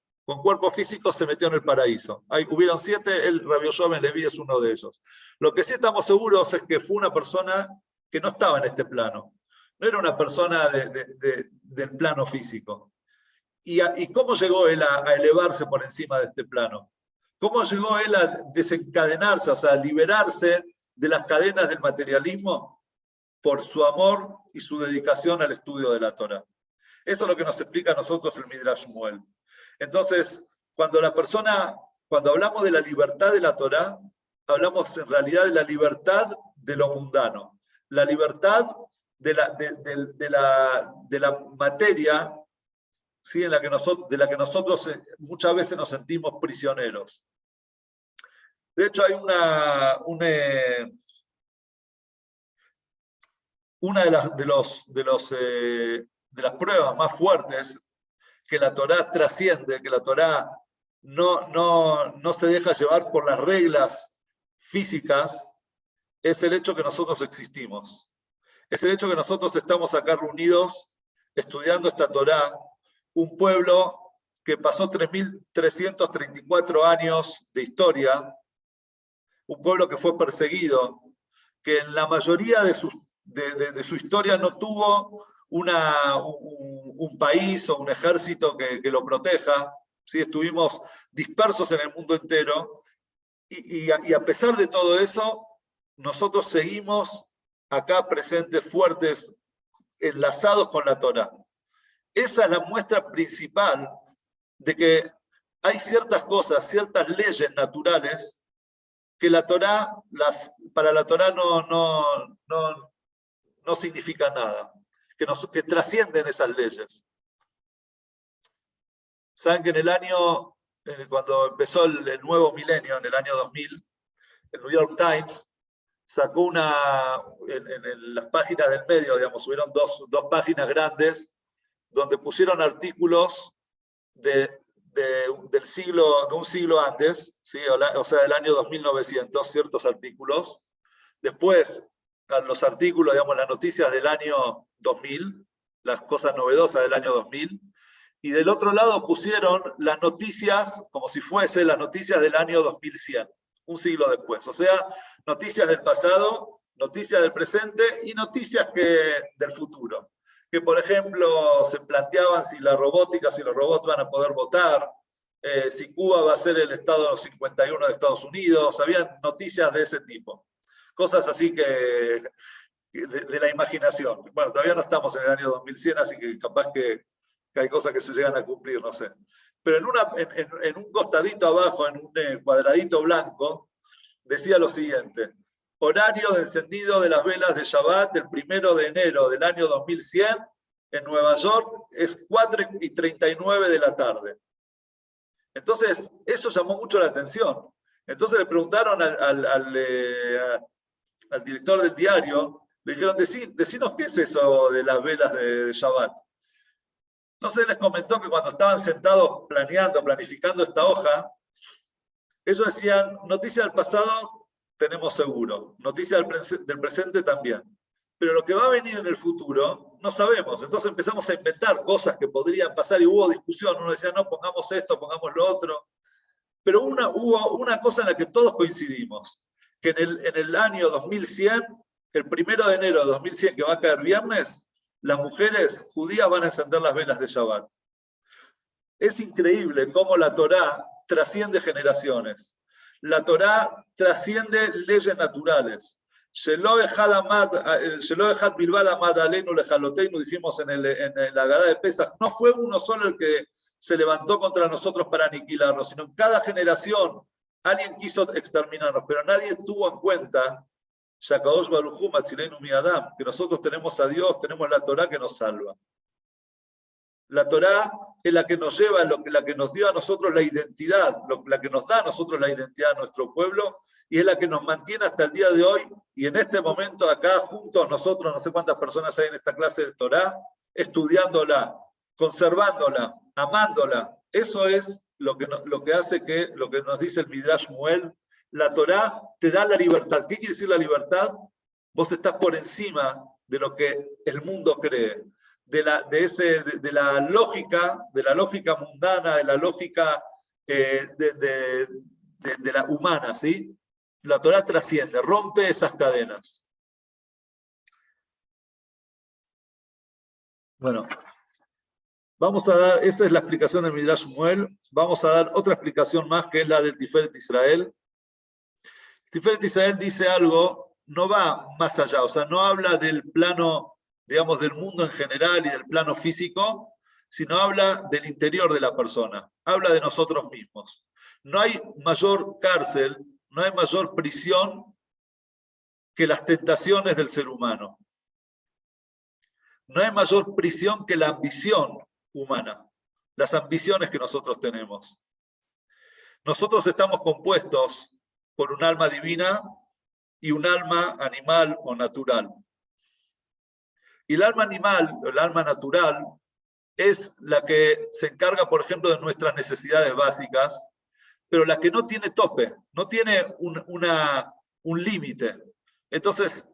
físico se metió en el paraíso. Hubieron 7, el Rabbi Yoshua ben Leví es uno de ellos. Lo que sí estamos seguros es que fue una persona que no estaba en este plano, no era una persona del plano físico. ¿Y cómo llegó él a elevarse por encima de este plano? ¿Cómo llegó él a desencadenarse, o sea, a liberarse de las cadenas del materialismo? Por su amor y su dedicación al estudio de la Torá. Eso es lo que nos explica a nosotros el Midrash Shmuel. Entonces, cuando hablamos de la libertad de la Torá, hablamos en realidad de la libertad de lo mundano, la libertad de la materia, ¿sí? de la que nosotros muchas veces nos sentimos prisioneros. De hecho, hay una de las pruebas más fuertes que la Torá trasciende, que la Torá no se deja llevar por las reglas físicas, es el hecho que nosotros existimos. Es el hecho que nosotros estamos acá reunidos estudiando esta Torá, un pueblo que pasó 3.334 años de historia, un pueblo que fue perseguido, que en la mayoría de su historia no tuvo un país o un ejército que lo proteja, ¿sí? Estuvimos dispersos en el mundo entero, y a pesar de todo eso, nosotros seguimos acá presentes, fuertes, enlazados con la Torá. Esa es la muestra principal de que hay ciertas cosas, ciertas leyes naturales que la Torá, para la Torá no significa nada, que trascienden esas leyes. Saben que en el año, cuando empezó el nuevo milenio, en el año 2000, el New York Times sacó en las páginas del medio, digamos, subieron dos páginas grandes, donde pusieron artículos de un siglo antes, ¿sí? O sea, del año 2900, ciertos artículos. Después, los artículos, digamos, las noticias del año 2000, las cosas novedosas del año 2000, y del otro lado pusieron las noticias como si fuesen las noticias del año 2100, un siglo después. O sea, noticias del pasado, noticias del presente y noticias del futuro. Que, por ejemplo, se planteaban si los robots van a poder votar, si Cuba va a ser el estado 51 de Estados Unidos, habían noticias de ese tipo. Cosas así de la imaginación. Bueno, todavía no estamos en el año 2100, así que capaz que hay cosas que se llegan a cumplir, no sé. Pero en un costadito abajo, en un cuadradito blanco, decía lo siguiente: Horario de encendido de las velas de Shabbat el 1 de enero del año 2100 en Nueva York es 4:39 de la tarde. Entonces, eso llamó mucho la atención. Entonces le preguntaron al director del diario, le dijeron, decinos qué es eso de las velas de Shabbat. Entonces él les comentó que cuando estaban sentados planificando esta hoja, ellos decían, noticia del pasado tenemos seguro, noticia del presente también. Pero lo que va a venir en el futuro, no sabemos. Entonces empezamos a inventar cosas que podrían pasar y hubo discusión. Uno decía, no, pongamos esto, pongamos lo otro. Pero hubo una cosa en la que todos coincidimos, que en el año 2100, el 1 de enero de 2100, que va a caer viernes, las mujeres judías van a encender las velas de Shabbat. Es increíble cómo la Torá trasciende generaciones. La Torá trasciende leyes naturales. Shelo echad bilbad amad aleinu lejaloteinu, dijimos en la Agadá de Pesach, no fue uno solo el que se levantó contra nosotros para aniquilarnos, sino en cada generación alguien quiso exterminarnos, pero nadie tuvo en cuenta Shakadosh Baruj Hu Matzileinu mi Adam, que nosotros tenemos a Dios, tenemos la Torá que nos salva. La Torá es la que nos lleva, la que nos dio a nosotros la identidad, la que nos da a nosotros la identidad a nuestro pueblo, y es la que nos mantiene hasta el día de hoy, y en este momento acá juntos nosotros, no sé cuántas personas hay en esta clase de Torá, estudiándola, conservándola, amándola. Eso es lo que hace que, lo que nos dice el Midrash Muel, la Torá te da la libertad. ¿Qué quiere decir la libertad? Vos estás por encima de lo que el mundo cree, de la lógica mundana, de la lógica de la humana, ¿sí? La Torá trasciende, rompe esas cadenas. Bueno, vamos a dar, esta es la explicación del Midrash Muel, vamos a dar otra explicación más que es la del Tiferet Israel. Tiferet Israel dice algo, no va más allá, o sea, no habla del plano, digamos, del mundo en general y del plano físico, sino habla del interior de la persona, habla de nosotros mismos. No hay mayor cárcel, no hay mayor prisión que las tentaciones del ser humano. No hay mayor prisión que la ambición humana, las ambiciones que nosotros tenemos. Nosotros estamos compuestos por un alma divina y un alma animal o natural. Y el alma animal, el alma natural, es la que se encarga, por ejemplo, de nuestras necesidades básicas, pero la que no tiene tope, no tiene un límite. Entonces,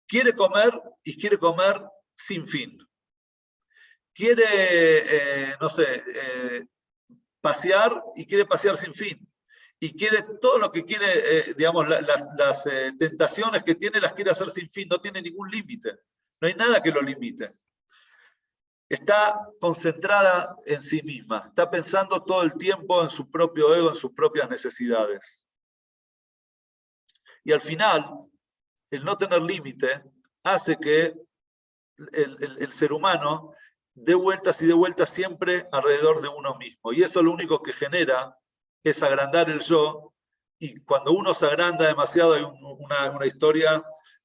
quiere comer y quiere comer sin fin. Quiere, pasear y quiere pasear sin fin. Y quiere todo lo que quiere, digamos, las tentaciones que tiene las quiere hacer sin fin, no tiene ningún límite. No hay nada que lo limite. Está concentrada en sí misma, está pensando todo el tiempo en su propio ego, en sus propias necesidades. Y al final, el no tener límite hace que el ser humano dé vueltas y dé vueltas siempre alrededor de uno mismo. Y eso lo único que genera es agrandar el yo, y cuando uno se agranda demasiado, hay una historia,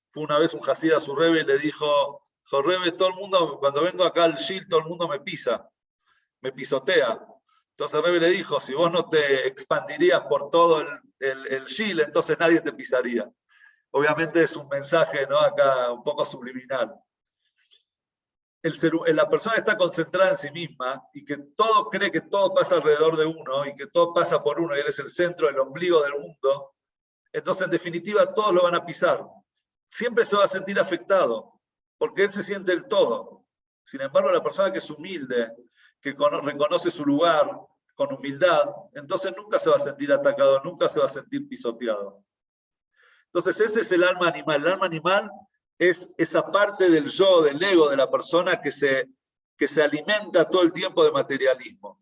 fue una vez un Hasid a su Rebbe y le dijo, Rebbe, todo el mundo, cuando vengo acá al Shil, todo el mundo me pisa, me pisotea. Entonces el Rebbe le dijo, si vos no te expandirías por todo el Shil, entonces nadie te pisaría. Obviamente es un mensaje, ¿no? Acá un poco subliminal. La persona está concentrada en sí misma y que todo cree que todo pasa alrededor de uno y que todo pasa por uno y él es el centro, el ombligo del mundo, entonces en definitiva todos lo van a pisar. Siempre se va a sentir afectado porque él se siente el todo. Sin embargo, la persona que es humilde, que reconoce su lugar con humildad, entonces nunca se va a sentir atacado, nunca se va a sentir pisoteado. Entonces ese es el alma animal. El alma animal es esa parte del yo, del ego de la persona que se alimenta todo el tiempo de materialismo.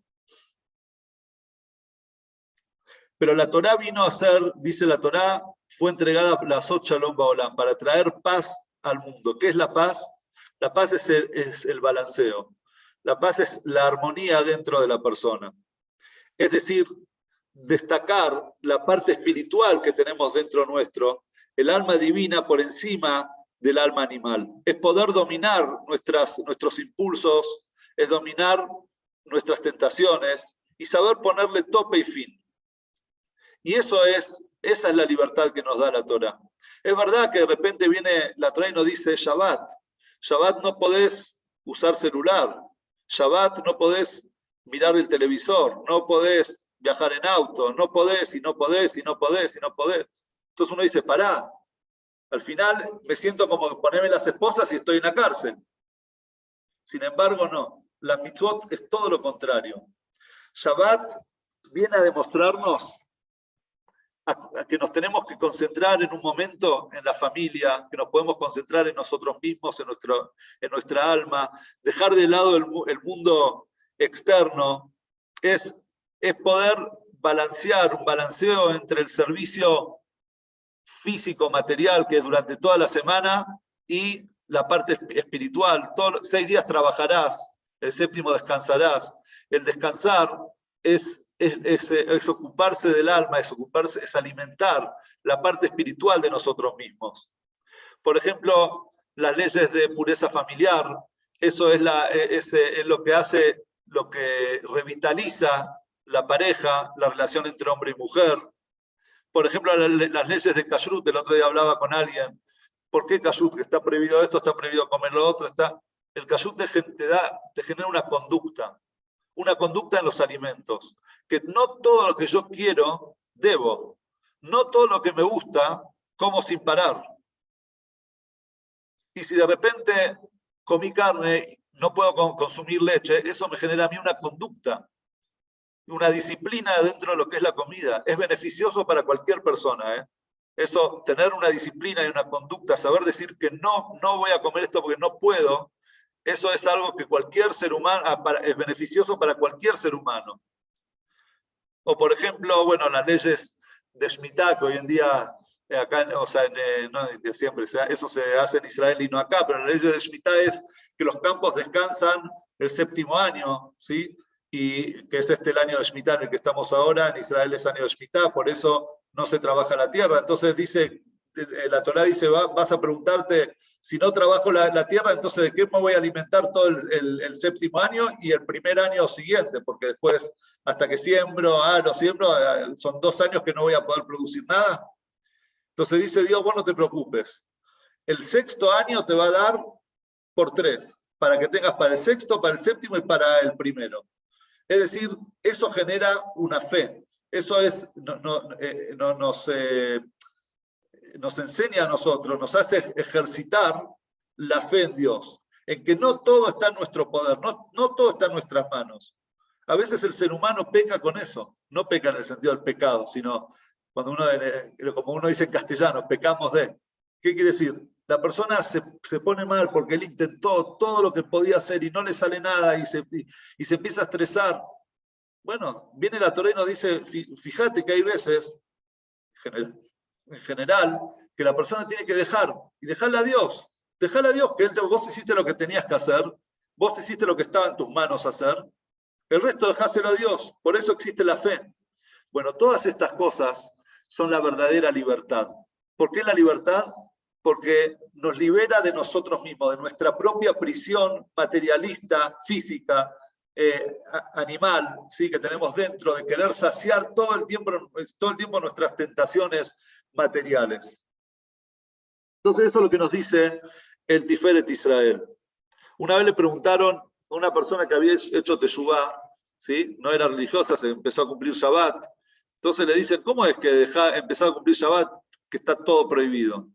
Pero la Torá vino a ser, dice la Torá, fue entregada a la Sot Shalom Ba'olam, para traer paz al mundo. ¿Qué es la paz? La paz es el balanceo. La paz es la armonía dentro de la persona. Es decir, destacar la parte espiritual que tenemos dentro nuestro, el alma divina por encima del alma animal. Es poder dominar nuestros impulsos, es dominar nuestras tentaciones y saber ponerle tope y fin. Y esa es la libertad que nos da la Torá. Es verdad que de repente viene la Torá y nos dice Shabbat. Shabbat no podés usar celular. Shabbat no podés mirar el televisor. No podés viajar en auto. No podés y no podés y no podés y no podés. Entonces uno dice, pará. Al final me siento como ponerme las esposas y estoy en la cárcel. Sin embargo, no. La mitzvot es todo lo contrario. Shabbat viene a demostrarnos a que nos tenemos que concentrar en un momento en la familia, que nos podemos concentrar en nosotros mismos, en nuestra alma, dejar de lado el mundo externo, es poder balancear, un balanceo entre el servicio físico, material, que es durante toda la semana, y la parte espiritual. 6 días trabajarás, el 7º descansarás. El descansar es ocuparse del alma, es alimentar la parte espiritual de nosotros mismos. Por ejemplo, las leyes de pureza familiar, eso es lo que hace, lo que revitaliza la pareja, la relación entre hombre y mujer. Por ejemplo, las leyes de kashrut, el otro día hablaba con alguien, ¿por qué kashrut? Que está prohibido esto, está prohibido comer lo otro, el kashrut te genera una conducta en los alimentos, que no todo lo que yo quiero, debo, no todo lo que me gusta, como sin parar. Y si de repente comí carne, no puedo consumir leche, eso me genera a mí una conducta, una disciplina dentro de lo que es la comida. Es beneficioso para cualquier persona, ¿eh? Eso, tener una disciplina y una conducta, saber decir que no voy a comer esto porque no puedo, eso es algo que cualquier ser humano, es beneficioso para cualquier ser humano. O por ejemplo, bueno, las leyes de Shemitá, que hoy en día, acá, o sea, no de siempre, eso se hace en Israel y no acá, pero la ley de Shemitá es que los campos descansan el 7º año, ¿sí? Y que es el año de Shemitá en el que estamos ahora, en Israel es año de Shemitá, por eso no se trabaja la tierra. Entonces dice, la Torá dice, vas a preguntarte, si no trabajo la tierra, entonces ¿de qué me voy a alimentar todo el 7º año y el primer año siguiente? Porque después, hasta que siembro, no siembro, son 2 años que no voy a poder producir nada. Entonces dice Dios, vos no te preocupes. El 6º año te va a dar por 3, para que tengas para el 6º, para el 7º y para el primero. Es decir, eso genera una fe. Eso nos enseña a nosotros, nos hace ejercitar la fe en Dios, en que no todo está en nuestro poder, no todo está en nuestras manos. A veces el ser humano peca con eso, no peca en el sentido del pecado, sino cuando como uno dice en castellano, pecamos de. ¿Qué quiere decir? La persona se pone mal porque él intentó todo lo que podía hacer y no le sale nada y se empieza a estresar. Bueno, viene la Torá y nos dice, fíjate que hay veces, en general, que la persona tiene que dejarle a Dios. Dejarle a Dios, que vos hiciste lo que tenías que hacer, vos hiciste lo que estaba en tus manos hacer, el resto dejáselo a Dios. Por eso existe la fe. Bueno, todas estas cosas son la verdadera libertad. ¿Por qué la libertad? Porque nos libera de nosotros mismos, de nuestra propia prisión materialista, física, animal, ¿sí? Que tenemos dentro, de querer saciar todo el tiempo nuestras tentaciones materiales. Entonces eso es lo que nos dice el Tiferet Israel. Una vez le preguntaron a una persona que había hecho teshuvá, ¿sí? No era religiosa, se empezó a cumplir Shabbat. Entonces le dicen, ¿cómo es que empezó a cumplir Shabbat que está todo prohibido?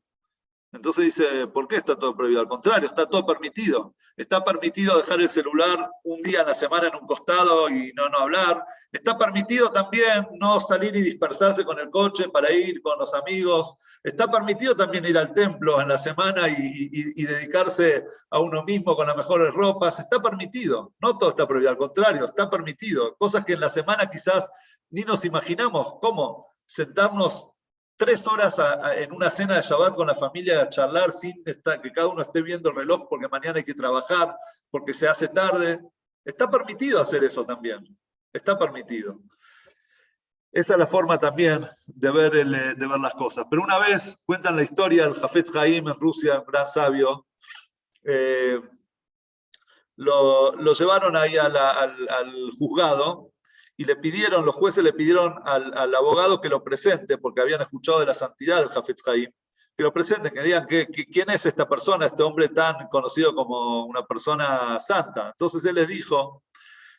Entonces dice, ¿por qué está todo prohibido? Al contrario, está todo permitido. Está permitido dejar el celular un día a la semana en un costado y no hablar. Está permitido también no salir y dispersarse con el coche para ir con los amigos. Está permitido también ir al templo en la semana y dedicarse a uno mismo con las mejores ropas. Está permitido. No todo está prohibido, al contrario, está permitido. Cosas que en la semana quizás ni nos imaginamos. ¿Cómo? Sentarnos 3 horas en una cena de Shabbat con la familia a charlar sin que cada uno esté viendo el reloj porque mañana hay que trabajar, porque se hace tarde. Está permitido hacer eso también. Está permitido. Esa es la forma también de ver las cosas. Pero una vez cuentan la historia del Jafetz Haim en Rusia, un gran sabio, lo llevaron ahí al juzgado y los jueces le pidieron al abogado que lo presente, porque habían escuchado de la santidad del Jafetz Haim, que lo presenten, que digan quién es esta persona, este hombre tan conocido como una persona santa. Entonces él les dijo,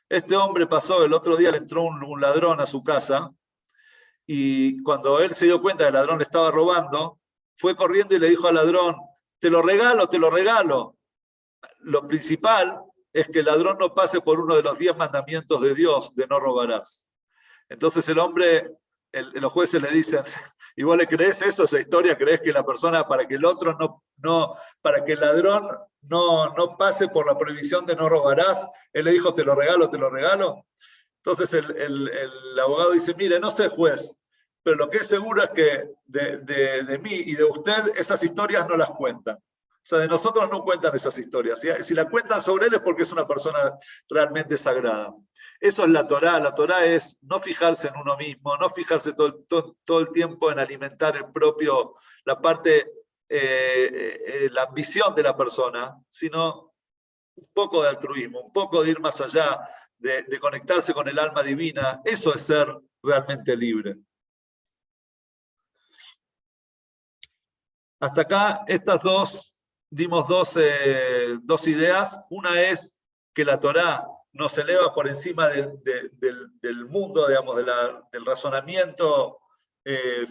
este hombre pasó, el otro día le entró un ladrón a su casa, y cuando él se dio cuenta que el ladrón le estaba robando, fue corriendo y le dijo al ladrón, te lo regalo, te lo regalo. Lo principal es que el ladrón no pase por uno de los 10 mandamientos de Dios, de no robarás. Entonces el hombre, los jueces le dicen, ¿y vos le crees eso, esa historia? ¿Crees que la persona, para que el otro para que el ladrón no pase por la prohibición de no robarás? Él le dijo, te lo regalo, te lo regalo. Entonces el abogado dice, mire, no sé, juez, pero lo que es seguro es que de mí y de usted esas historias no las cuentan. O sea, de nosotros no cuentan esas historias. Si la cuentan sobre él es porque es una persona realmente sagrada. Eso es la Torá. La Torá es no fijarse en uno mismo, no fijarse todo el tiempo en alimentar la parte, la ambición de la persona, sino un poco de altruismo, un poco de ir más allá, de conectarse con el alma divina. Eso es ser realmente libre. Hasta acá, dimos dos ideas. Una es que la Torá nos eleva por encima del mundo, digamos, del razonamiento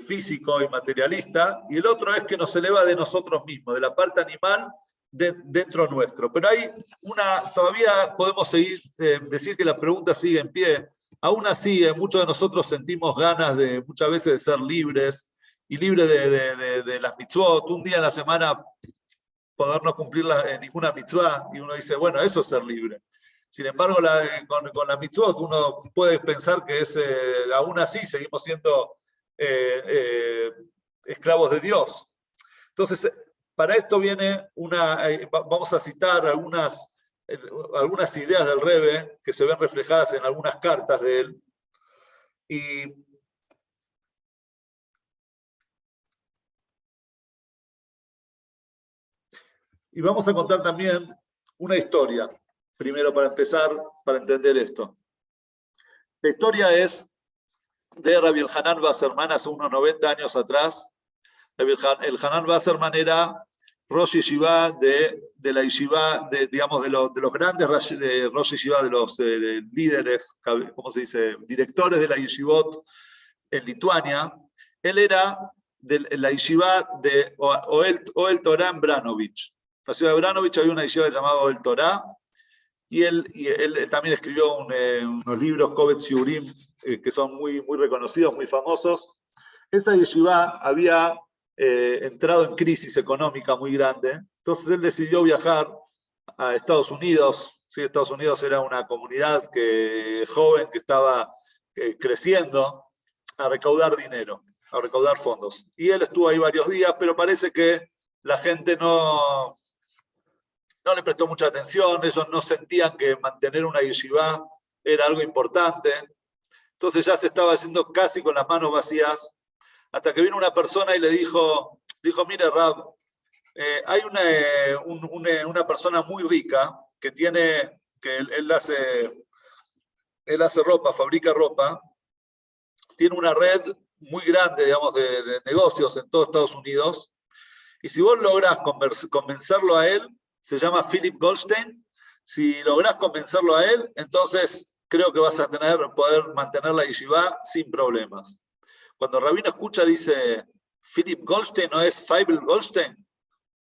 físico y materialista, y el otro es que nos eleva de nosotros mismos, de la parte animal dentro nuestro. Pero hay todavía podemos decir que la pregunta sigue en pie. Aún así, muchos de nosotros sentimos ganas muchas veces de ser libres, y libres de las mitzvot. Un día en la semana poder no cumplir ninguna mitzvah, y uno dice, bueno, eso es ser libre. Sin embargo, con la mitzvot uno puede pensar que aún así seguimos siendo esclavos de Dios. Entonces, para esto viene vamos a citar algunas ideas del Rebbe que se ven reflejadas en algunas cartas de él. Y vamos a contar también una historia, primero para empezar, para entender esto. La historia es de Rabbi Hanan Wasserman hace unos 90 años atrás. El Hanan Wasserman era Rosh Yeshiva de la Yeshiva, digamos, de los grandes Rosh Yeshiva, de los líderes, ¿cómo se dice?, directores de la Yeshivot en Lituania. Él era de la Yeshiva de Oel Torah en Branovich. En la ciudad de Branovich había una yeshiva llamada Oel Torah, y él también escribió unos libros, Kovetz Shiurim, que son muy, muy reconocidos, muy famosos. Esa yeshiva había entrado en crisis económica muy grande, entonces él decidió viajar a Estados Unidos. ¿Sí? Estados Unidos era una comunidad joven que estaba creciendo, a recaudar dinero, a recaudar fondos. Y él estuvo ahí varios días, pero parece que la gente no le prestó mucha atención, ellos no sentían que mantener una yeshiva era algo importante. Entonces ya se estaba haciendo casi con las manos vacías, hasta que vino una persona y le dijo, mire Rab, hay una persona muy rica que él hace ropa, fabrica ropa, tiene una red muy grande, digamos, de negocios en todo Estados Unidos, y si vos lográs convencerlo a él, se llama Philip Goldstein, si lográs convencerlo a él, entonces creo que vas a poder mantener la yeshiva sin problemas. Cuando Rabino escucha, dice, Philip Goldstein, ¿no es Feibel Goldstein?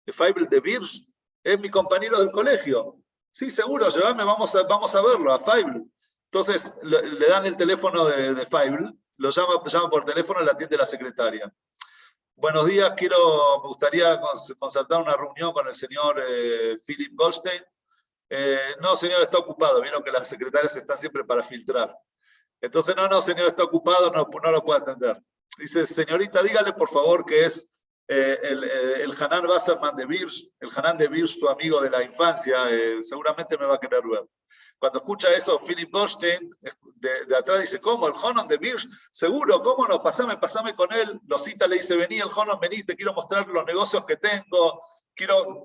Feibel de Birch, es mi compañero del colegio. Sí, seguro, llévame, vamos a verlo, a Feibel. Entonces le dan el teléfono de Feibel, lo llama por teléfono y le atiende la secretaria. Buenos días, me gustaría concertar una reunión con el señor Philip Goldstein. No, señor, está ocupado. Vieron que las secretarias están siempre para filtrar. Entonces, no, señor, está ocupado, no lo puede atender. Dice, señorita, dígale por favor que es el Hanan Wasserman de Birch, el Hanan de Birch, tu amigo de la infancia, seguramente me va a querer ver. Cuando escucha eso, Philip Goldstein, de atrás dice, ¿cómo? ¿El Honon de Birch? Seguro, ¿cómo no? Pasame con él. Lo cita, le dice, vení, el Honon, vení, te quiero mostrar los negocios que tengo,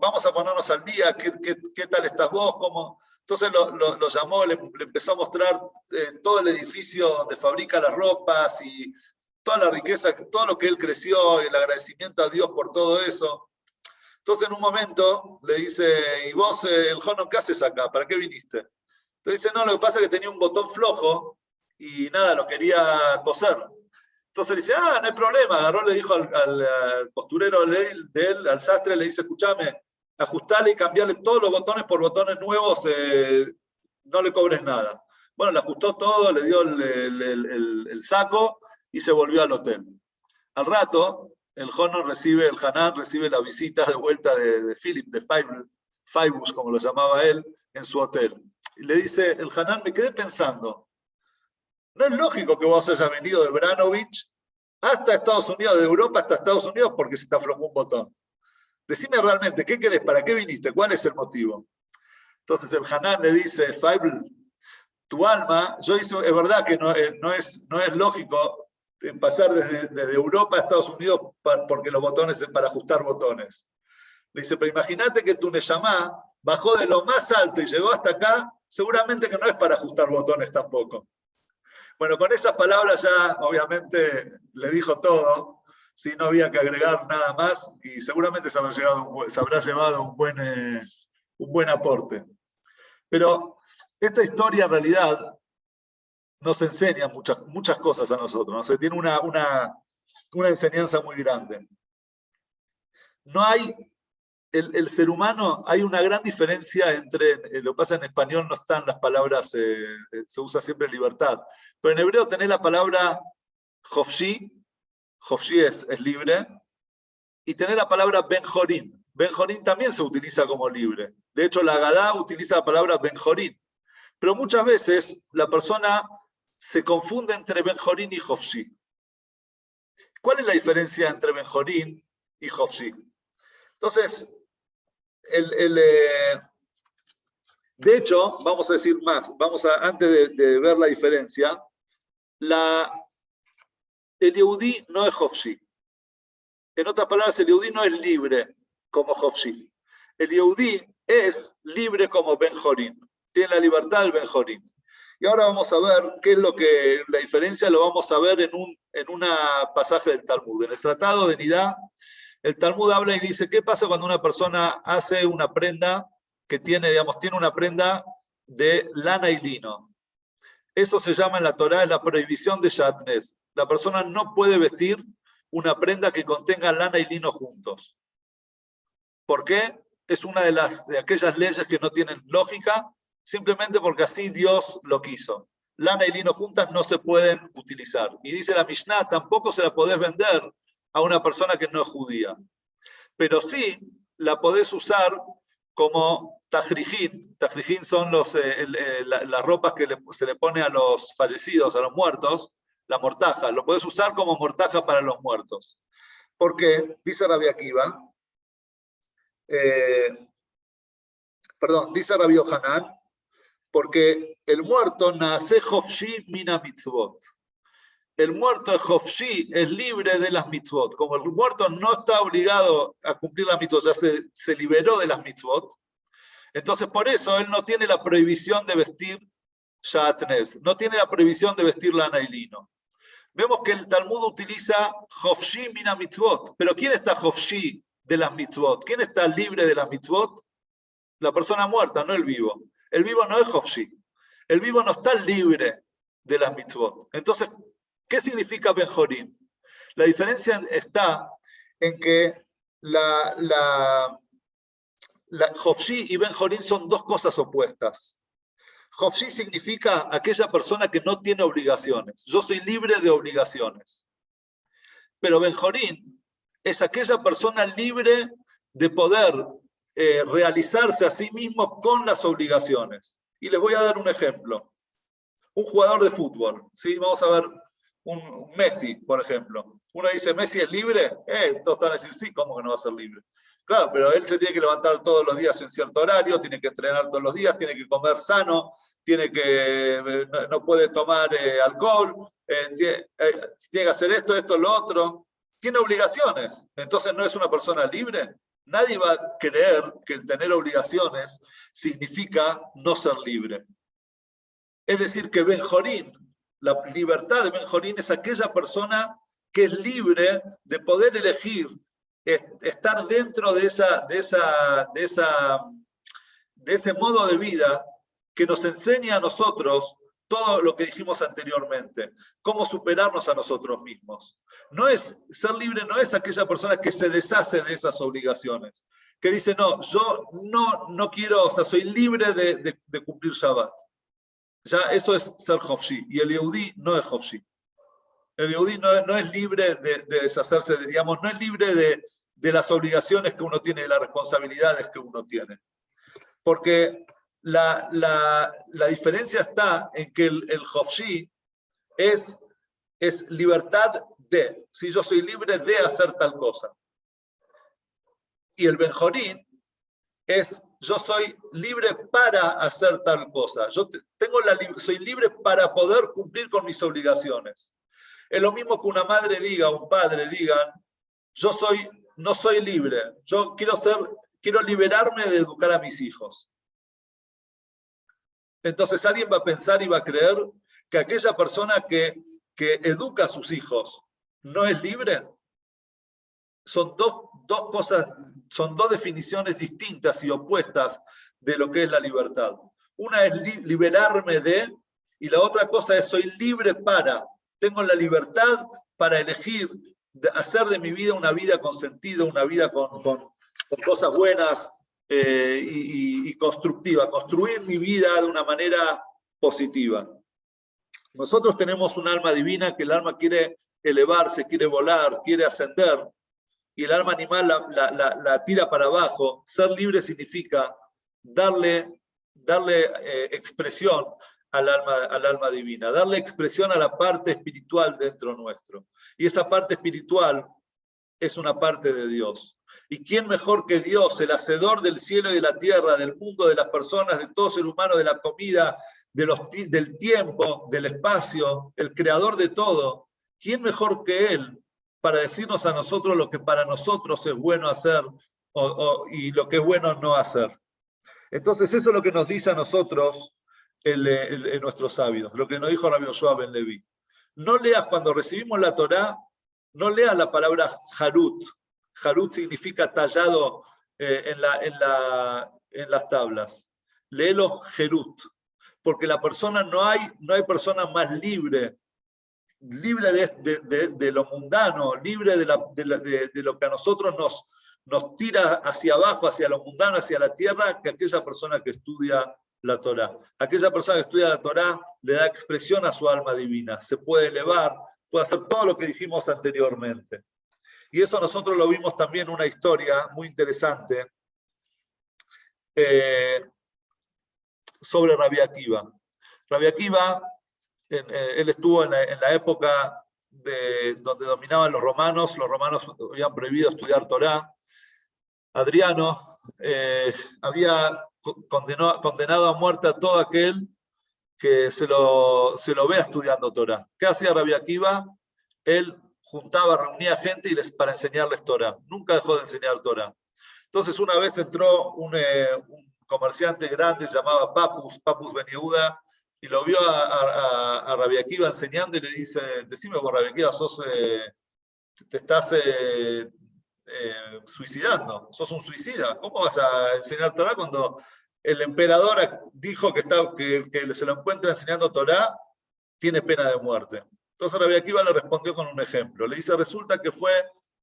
vamos a ponernos al día, ¿qué tal estás vos? ¿Cómo? Entonces lo llamó, le empezó a mostrar todo el edificio donde fabrica las ropas y toda la riqueza, todo lo que él creció, el agradecimiento a Dios por todo eso. Entonces en un momento le dice, ¿y vos, el Honon, qué haces acá? ¿Para qué viniste? Entonces dice, no, lo que pasa es que tenía un botón flojo y nada, lo quería coser. Entonces le dice, no hay problema. Agarró, le dijo al costurero de él, al sastre, le dice, escuchame, ajustale y cambiarle todos los botones por botones nuevos, no le cobres nada. Bueno, le ajustó todo, le dio el saco y se volvió al hotel. Al rato, el Hanan recibe la visita de vuelta de Philip, de Faibus, como lo llamaba él, en su hotel. Y le dice, el Hanan, me quedé pensando, no es lógico que vos hayas venido de Branovich hasta Estados Unidos, de Europa hasta Estados Unidos, porque se te aflojó un botón. Decime realmente, ¿qué querés? ¿Para qué viniste? ¿Cuál es el motivo? Entonces el Hanan le dice, Faibul, tu alma, es verdad que no es lógico pasar desde Europa a Estados Unidos porque los botones es para ajustar botones. Le dice, pero imagínate que tu Neshama bajó de lo más alto y llegó hasta acá, seguramente que no es para ajustar botones tampoco. Bueno, con esas palabras ya obviamente le dijo todo, ¿sí? No había que agregar nada más y seguramente se habrá llevado un buen aporte. Pero esta historia en realidad nos enseña muchas cosas a nosotros, ¿no? Tiene una enseñanza muy grande. No hay, el ser humano, hay una gran diferencia entre, lo que pasa en español no están las palabras, se usa siempre libertad, pero en hebreo tenés la palabra Hofshi es libre, y tenés la palabra Ben-Jorín. Ben-Jorín también se utiliza como libre. De hecho, la Agadá utiliza la palabra Ben-Jorín. Pero muchas veces la persona se confunde entre Ben-Jorín y Hofshi. ¿Cuál es la diferencia entre Ben-Jorín y Hofshi? Entonces, de hecho, vamos a decir más, antes de ver la diferencia, el Yehudí no es Hofshi. En otras palabras, el Yehudí no es libre como Hofshi. El Yehudí es libre como Ben-Jorín. Tiene la libertad del Ben-Jorín. Y ahora vamos a ver qué es la diferencia, lo vamos a ver en un pasaje del Talmud. En el Tratado de Nidá, el Talmud habla y dice, ¿qué pasa cuando una persona hace una prenda que tiene una prenda de lana y lino? Eso se llama en la Torá la prohibición de Shatnez. La persona no puede vestir una prenda que contenga lana y lino juntos. ¿Por qué? Es una de aquellas leyes que no tienen lógica, simplemente porque así Dios lo quiso. Lana y lino juntas no se pueden utilizar. Y dice la Mishnah, tampoco se la podés vender a una persona que no es judía. Pero sí la podés usar como tajrijín. Tajrijín son las ropas que se le pone a los fallecidos, a los muertos, la mortaja. Lo podés usar como mortaja para los muertos. ¿Por qué? Dice Rabbi Akiva, dice Rabbi Yohanan, porque el muerto nace Hofshi mina mitzvot. El muerto es Hofshi, es libre de las mitzvot. Como el muerto no está obligado a cumplir las mitzvot, ya se liberó de las mitzvot, entonces por eso él no tiene la prohibición de vestir shatnez, no tiene la prohibición de vestir lana y lino. Vemos que el Talmud utiliza Hofshi mina mitzvot, pero ¿quién está Hofshi de las mitzvot? ¿Quién está libre de las mitzvot? La persona muerta, no el vivo. El vivo no es Hofshi. El vivo no está libre de las mitzvot. Entonces, ¿qué significa Ben-Jorín? La diferencia está en que Hofshi y Ben-Jorín son dos cosas opuestas. Hofshi significa aquella persona que no tiene obligaciones. Yo soy libre de obligaciones. Pero Ben-Jorín es aquella persona libre de poder realizarse a sí mismo con las obligaciones. Y les voy a dar un ejemplo. Un jugador de fútbol, ¿sí? Vamos a ver un Messi, por ejemplo. Uno dice, ¿Messi es libre? Todos van a decir, sí, ¿cómo que no va a ser libre? Claro, pero él se tiene que levantar todos los días en cierto horario, tiene que entrenar todos los días, tiene que comer sano, no puede tomar alcohol, tiene que hacer esto, esto, lo otro. Tiene obligaciones, entonces no es una persona libre. Nadie va a creer que el tener obligaciones significa no ser libre. Es decir, que Ben-Jorín, la libertad de Ben-Jorín es aquella persona que es libre de poder elegir estar dentro de ese modo de vida que nos enseña a nosotros todo lo que dijimos anteriormente, cómo superarnos a nosotros mismos. Ser libre no es aquella persona que se deshace de esas obligaciones, que dice, no, yo no quiero, o sea, soy libre de cumplir Shabbat. Ya eso es ser Hofshi, y el Yehudí no es Hofshi. El Yehudí no es libre de deshacerse, digamos, no es libre de las obligaciones que uno tiene, de las responsabilidades que uno tiene. Porque la diferencia está en que el Hofshi es libertad de, si yo soy libre de hacer tal cosa. Y el Ben-Jorín es, yo soy libre para hacer tal cosa. Soy libre para poder cumplir con mis obligaciones. Es lo mismo que una madre diga, un padre digan, no soy libre, yo quiero liberarme de educar a mis hijos. Entonces alguien va a pensar y va a creer que aquella persona que educa a sus hijos no es libre. Son dos cosas, son dos definiciones distintas y opuestas de lo que es la libertad. Una es liberarme de, y la otra cosa es soy libre para. Tengo la libertad para elegir hacer de mi vida una vida con sentido, una vida con cosas buenas y constructiva, construir mi vida de una manera positiva. Nosotros tenemos un alma divina que el alma quiere elevarse, quiere volar, quiere ascender, y el alma animal la tira para abajo. Ser libre significa darle expresión al alma divina, darle expresión a la parte espiritual dentro nuestro. Y esa parte espiritual es una parte de Dios. ¿Y quién mejor que Dios, el hacedor del cielo y de la tierra, del mundo, de las personas, de todo ser humano, de la comida, del tiempo, del espacio, el creador de todo? ¿Quién mejor que Él para decirnos a nosotros lo que para nosotros es bueno hacer y lo que es bueno no hacer? Entonces eso es lo que nos dice a nosotros nuestros sabios, lo que nos dijo Rabbi Yoshua ben Levi. No leas, cuando recibimos la Torá, no leas la palabra harut. Harut significa tallado en las tablas. Léelo Jerut, porque la persona no hay persona más libre de lo mundano, libre de lo que a nosotros nos tira hacia abajo, hacia lo mundano, hacia la tierra, que aquella persona que estudia la Torá. Aquella persona que estudia la Torá le da expresión a su alma divina, se puede elevar, puede hacer todo lo que dijimos anteriormente. Y eso nosotros lo vimos también en una historia muy interesante sobre Rabbi Akiva. Rabbi Akiva, él estuvo en la época donde dominaban los romanos habían prohibido estudiar Torá. Adriano había condenado a muerte a todo aquel que se lo vea estudiando Torá. ¿Qué hacía Rabbi Akiva? Él reunía gente para enseñarles Torá. Nunca dejó de enseñar Torá. Entonces una vez entró un comerciante grande, se llamaba Papus Ben Yehuda, y lo vio a Rabbi Akiva enseñando y le dice, decime vos, Rabbi Akiva, te estás suicidando, sos un suicida. ¿Cómo vas a enseñar Torá cuando el emperador dijo que se lo encuentra enseñando Torá, tiene pena de muerte? Entonces Rabbi Akiva le respondió con un ejemplo. Le dice, resulta que fue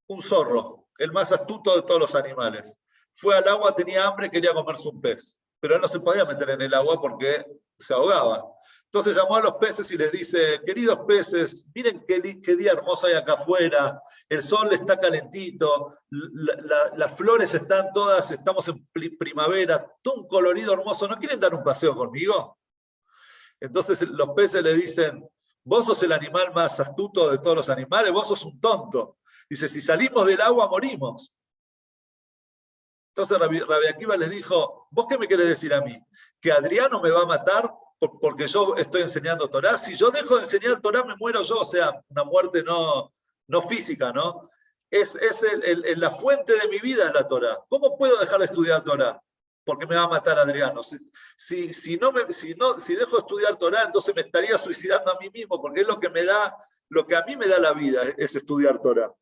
un zorro, el más astuto de todos los animales. Fue al agua, tenía hambre, quería comerse un pez. Pero él no se podía meter en el agua porque se ahogaba. Entonces llamó a los peces y les dice, queridos peces, miren qué día hermoso hay acá afuera, el sol está calentito, las flores están todas, estamos en primavera, todo un colorido hermoso, ¿no quieren dar un paseo conmigo? Entonces los peces le dicen, vos sos el animal más astuto de todos los animales, vos sos un tonto. Dice, si salimos del agua morimos. Entonces Rabbi Akiva les dijo, ¿vos qué me querés decir a mí? ¿Que Adriano me va a matar porque yo estoy enseñando Torá? Si yo dejo de enseñar Torá, me muero yo, o sea, una muerte no física, ¿no? Es la fuente de mi vida es la Torá. ¿Cómo puedo dejar de estudiar Torá? Porque me va a matar Adriano. Si dejo de estudiar Torá, entonces me estaría suicidando a mí mismo, porque es lo que a mí me da la vida, es estudiar Torá.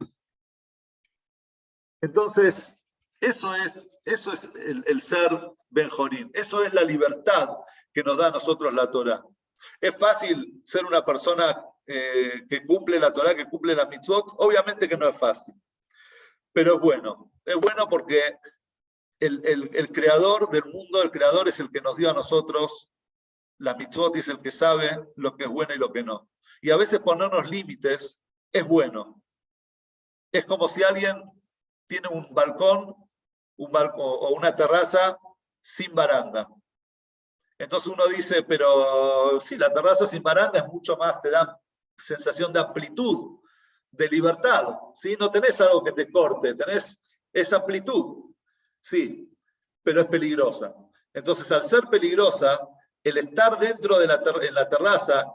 Entonces, eso es el ser Ben-Jorín. Eso es la libertad que nos da a nosotros la Torá. ¿Es fácil ser una persona que cumple la Torá, que cumple la mitzvot? Obviamente que no es fácil. Pero es bueno. Es bueno porque el creador del mundo, el creador es el que nos dio a nosotros la mitzvot y es el que sabe lo que es bueno y lo que no. Y a veces ponernos límites es bueno. Es como si alguien tiene un balcón o una terraza sin baranda. Entonces uno dice, pero sí, la terraza sin baranda es mucho más, te da sensación de amplitud, de libertad. ¿Sí? No tenés algo que te corte, tenés esa amplitud. Sí, pero es peligrosa. Entonces, al ser peligrosa, el estar dentro de la terraza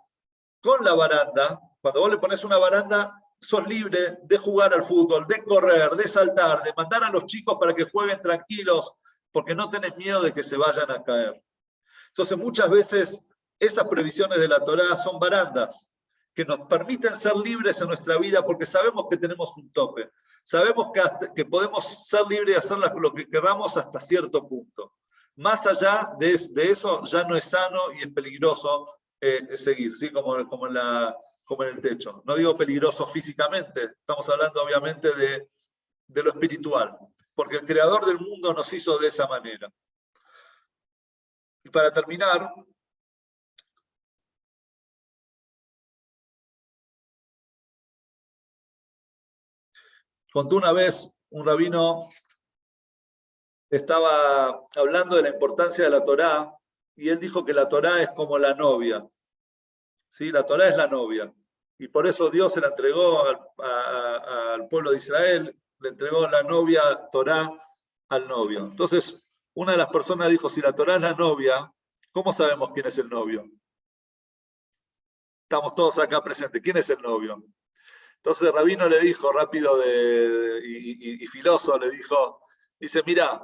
con la baranda, cuando vos le pones una baranda, sos libre de jugar al fútbol, de correr, de saltar, de mandar a los chicos para que jueguen tranquilos, porque no tenés miedo de que se vayan a caer. Entonces, muchas veces esas previsiones de la Torá son barandas que nos permiten ser libres en nuestra vida porque sabemos que tenemos un tope. Sabemos que podemos ser libres y hacer lo que queramos hasta cierto punto. Más allá de eso, ya no es sano y es peligroso seguir, ¿sí? como en el techo. No digo peligroso físicamente, estamos hablando obviamente de lo espiritual, porque el creador del mundo nos hizo de esa manera. Y para terminar, contó una vez un rabino, estaba hablando de la importancia de la Torá, y él dijo que la Torá es como la novia. ¿Sí? La Torá es la novia. Y por eso Dios se la entregó al pueblo de Israel, le entregó la novia Torá al novio. Entonces, una de las personas dijo, si la Torá es la novia, ¿cómo sabemos quién es el novio? Estamos todos acá presentes. ¿Quién es el novio? Entonces el rabino le dijo, rápido y filoso, le dijo, dice, mira,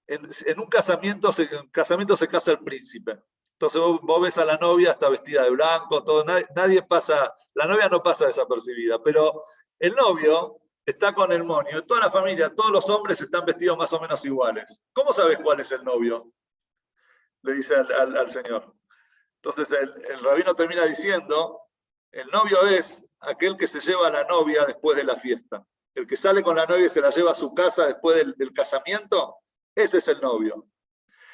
en un casamiento se casa el príncipe. Entonces vos ves a la novia, está vestida de blanco, todo, nadie pasa, la novia no pasa desapercibida, pero el novio está con el monio, toda la familia, todos los hombres están vestidos más o menos iguales. ¿Cómo sabes cuál es el novio? Le dice al señor. Entonces el rabino termina diciendo, el novio es aquel que se lleva a la novia después de la fiesta. El que sale con la novia y se la lleva a su casa después del casamiento, ese es el novio.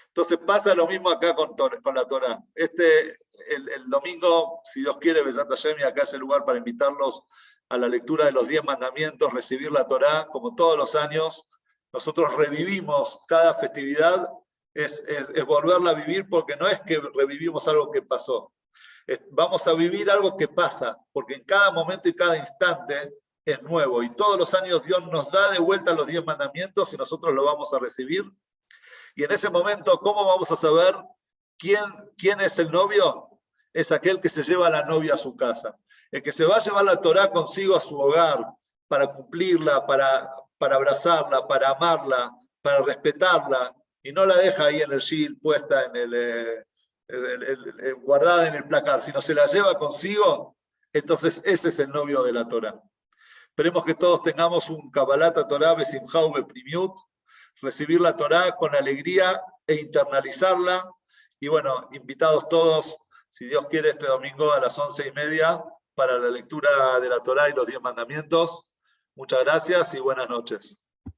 Entonces pasa lo mismo acá con la Torá. El domingo, si Dios quiere, Besat Hashem, y acá es el lugar para invitarlos a la lectura de los 10 mandamientos, recibir la Torá, como todos los años. Nosotros revivimos cada festividad, es volverla a vivir, porque no es que revivimos algo que pasó. Vamos a vivir algo que pasa, porque en cada momento y cada instante es nuevo. Y todos los años Dios nos da de vuelta los 10 mandamientos y nosotros lo vamos a recibir. Y en ese momento, ¿cómo vamos a saber quién es el novio? Es aquel que se lleva a la novia a su casa. El que se va a llevar la Torá consigo a su hogar para cumplirla, para abrazarla, para amarla, para respetarla, y no la deja ahí en el shil puesta, guardada en el placar, sino se la lleva consigo, entonces ese es el novio de la Torá. Esperemos que todos tengamos un Kabbalat Torá Besimchau Beprimiut, recibir la Torá con alegría e internalizarla. Y bueno, invitados todos, si Dios quiere, este domingo a las 11:30 para la lectura de la Torá y los 10 mandamientos. Muchas gracias y buenas noches.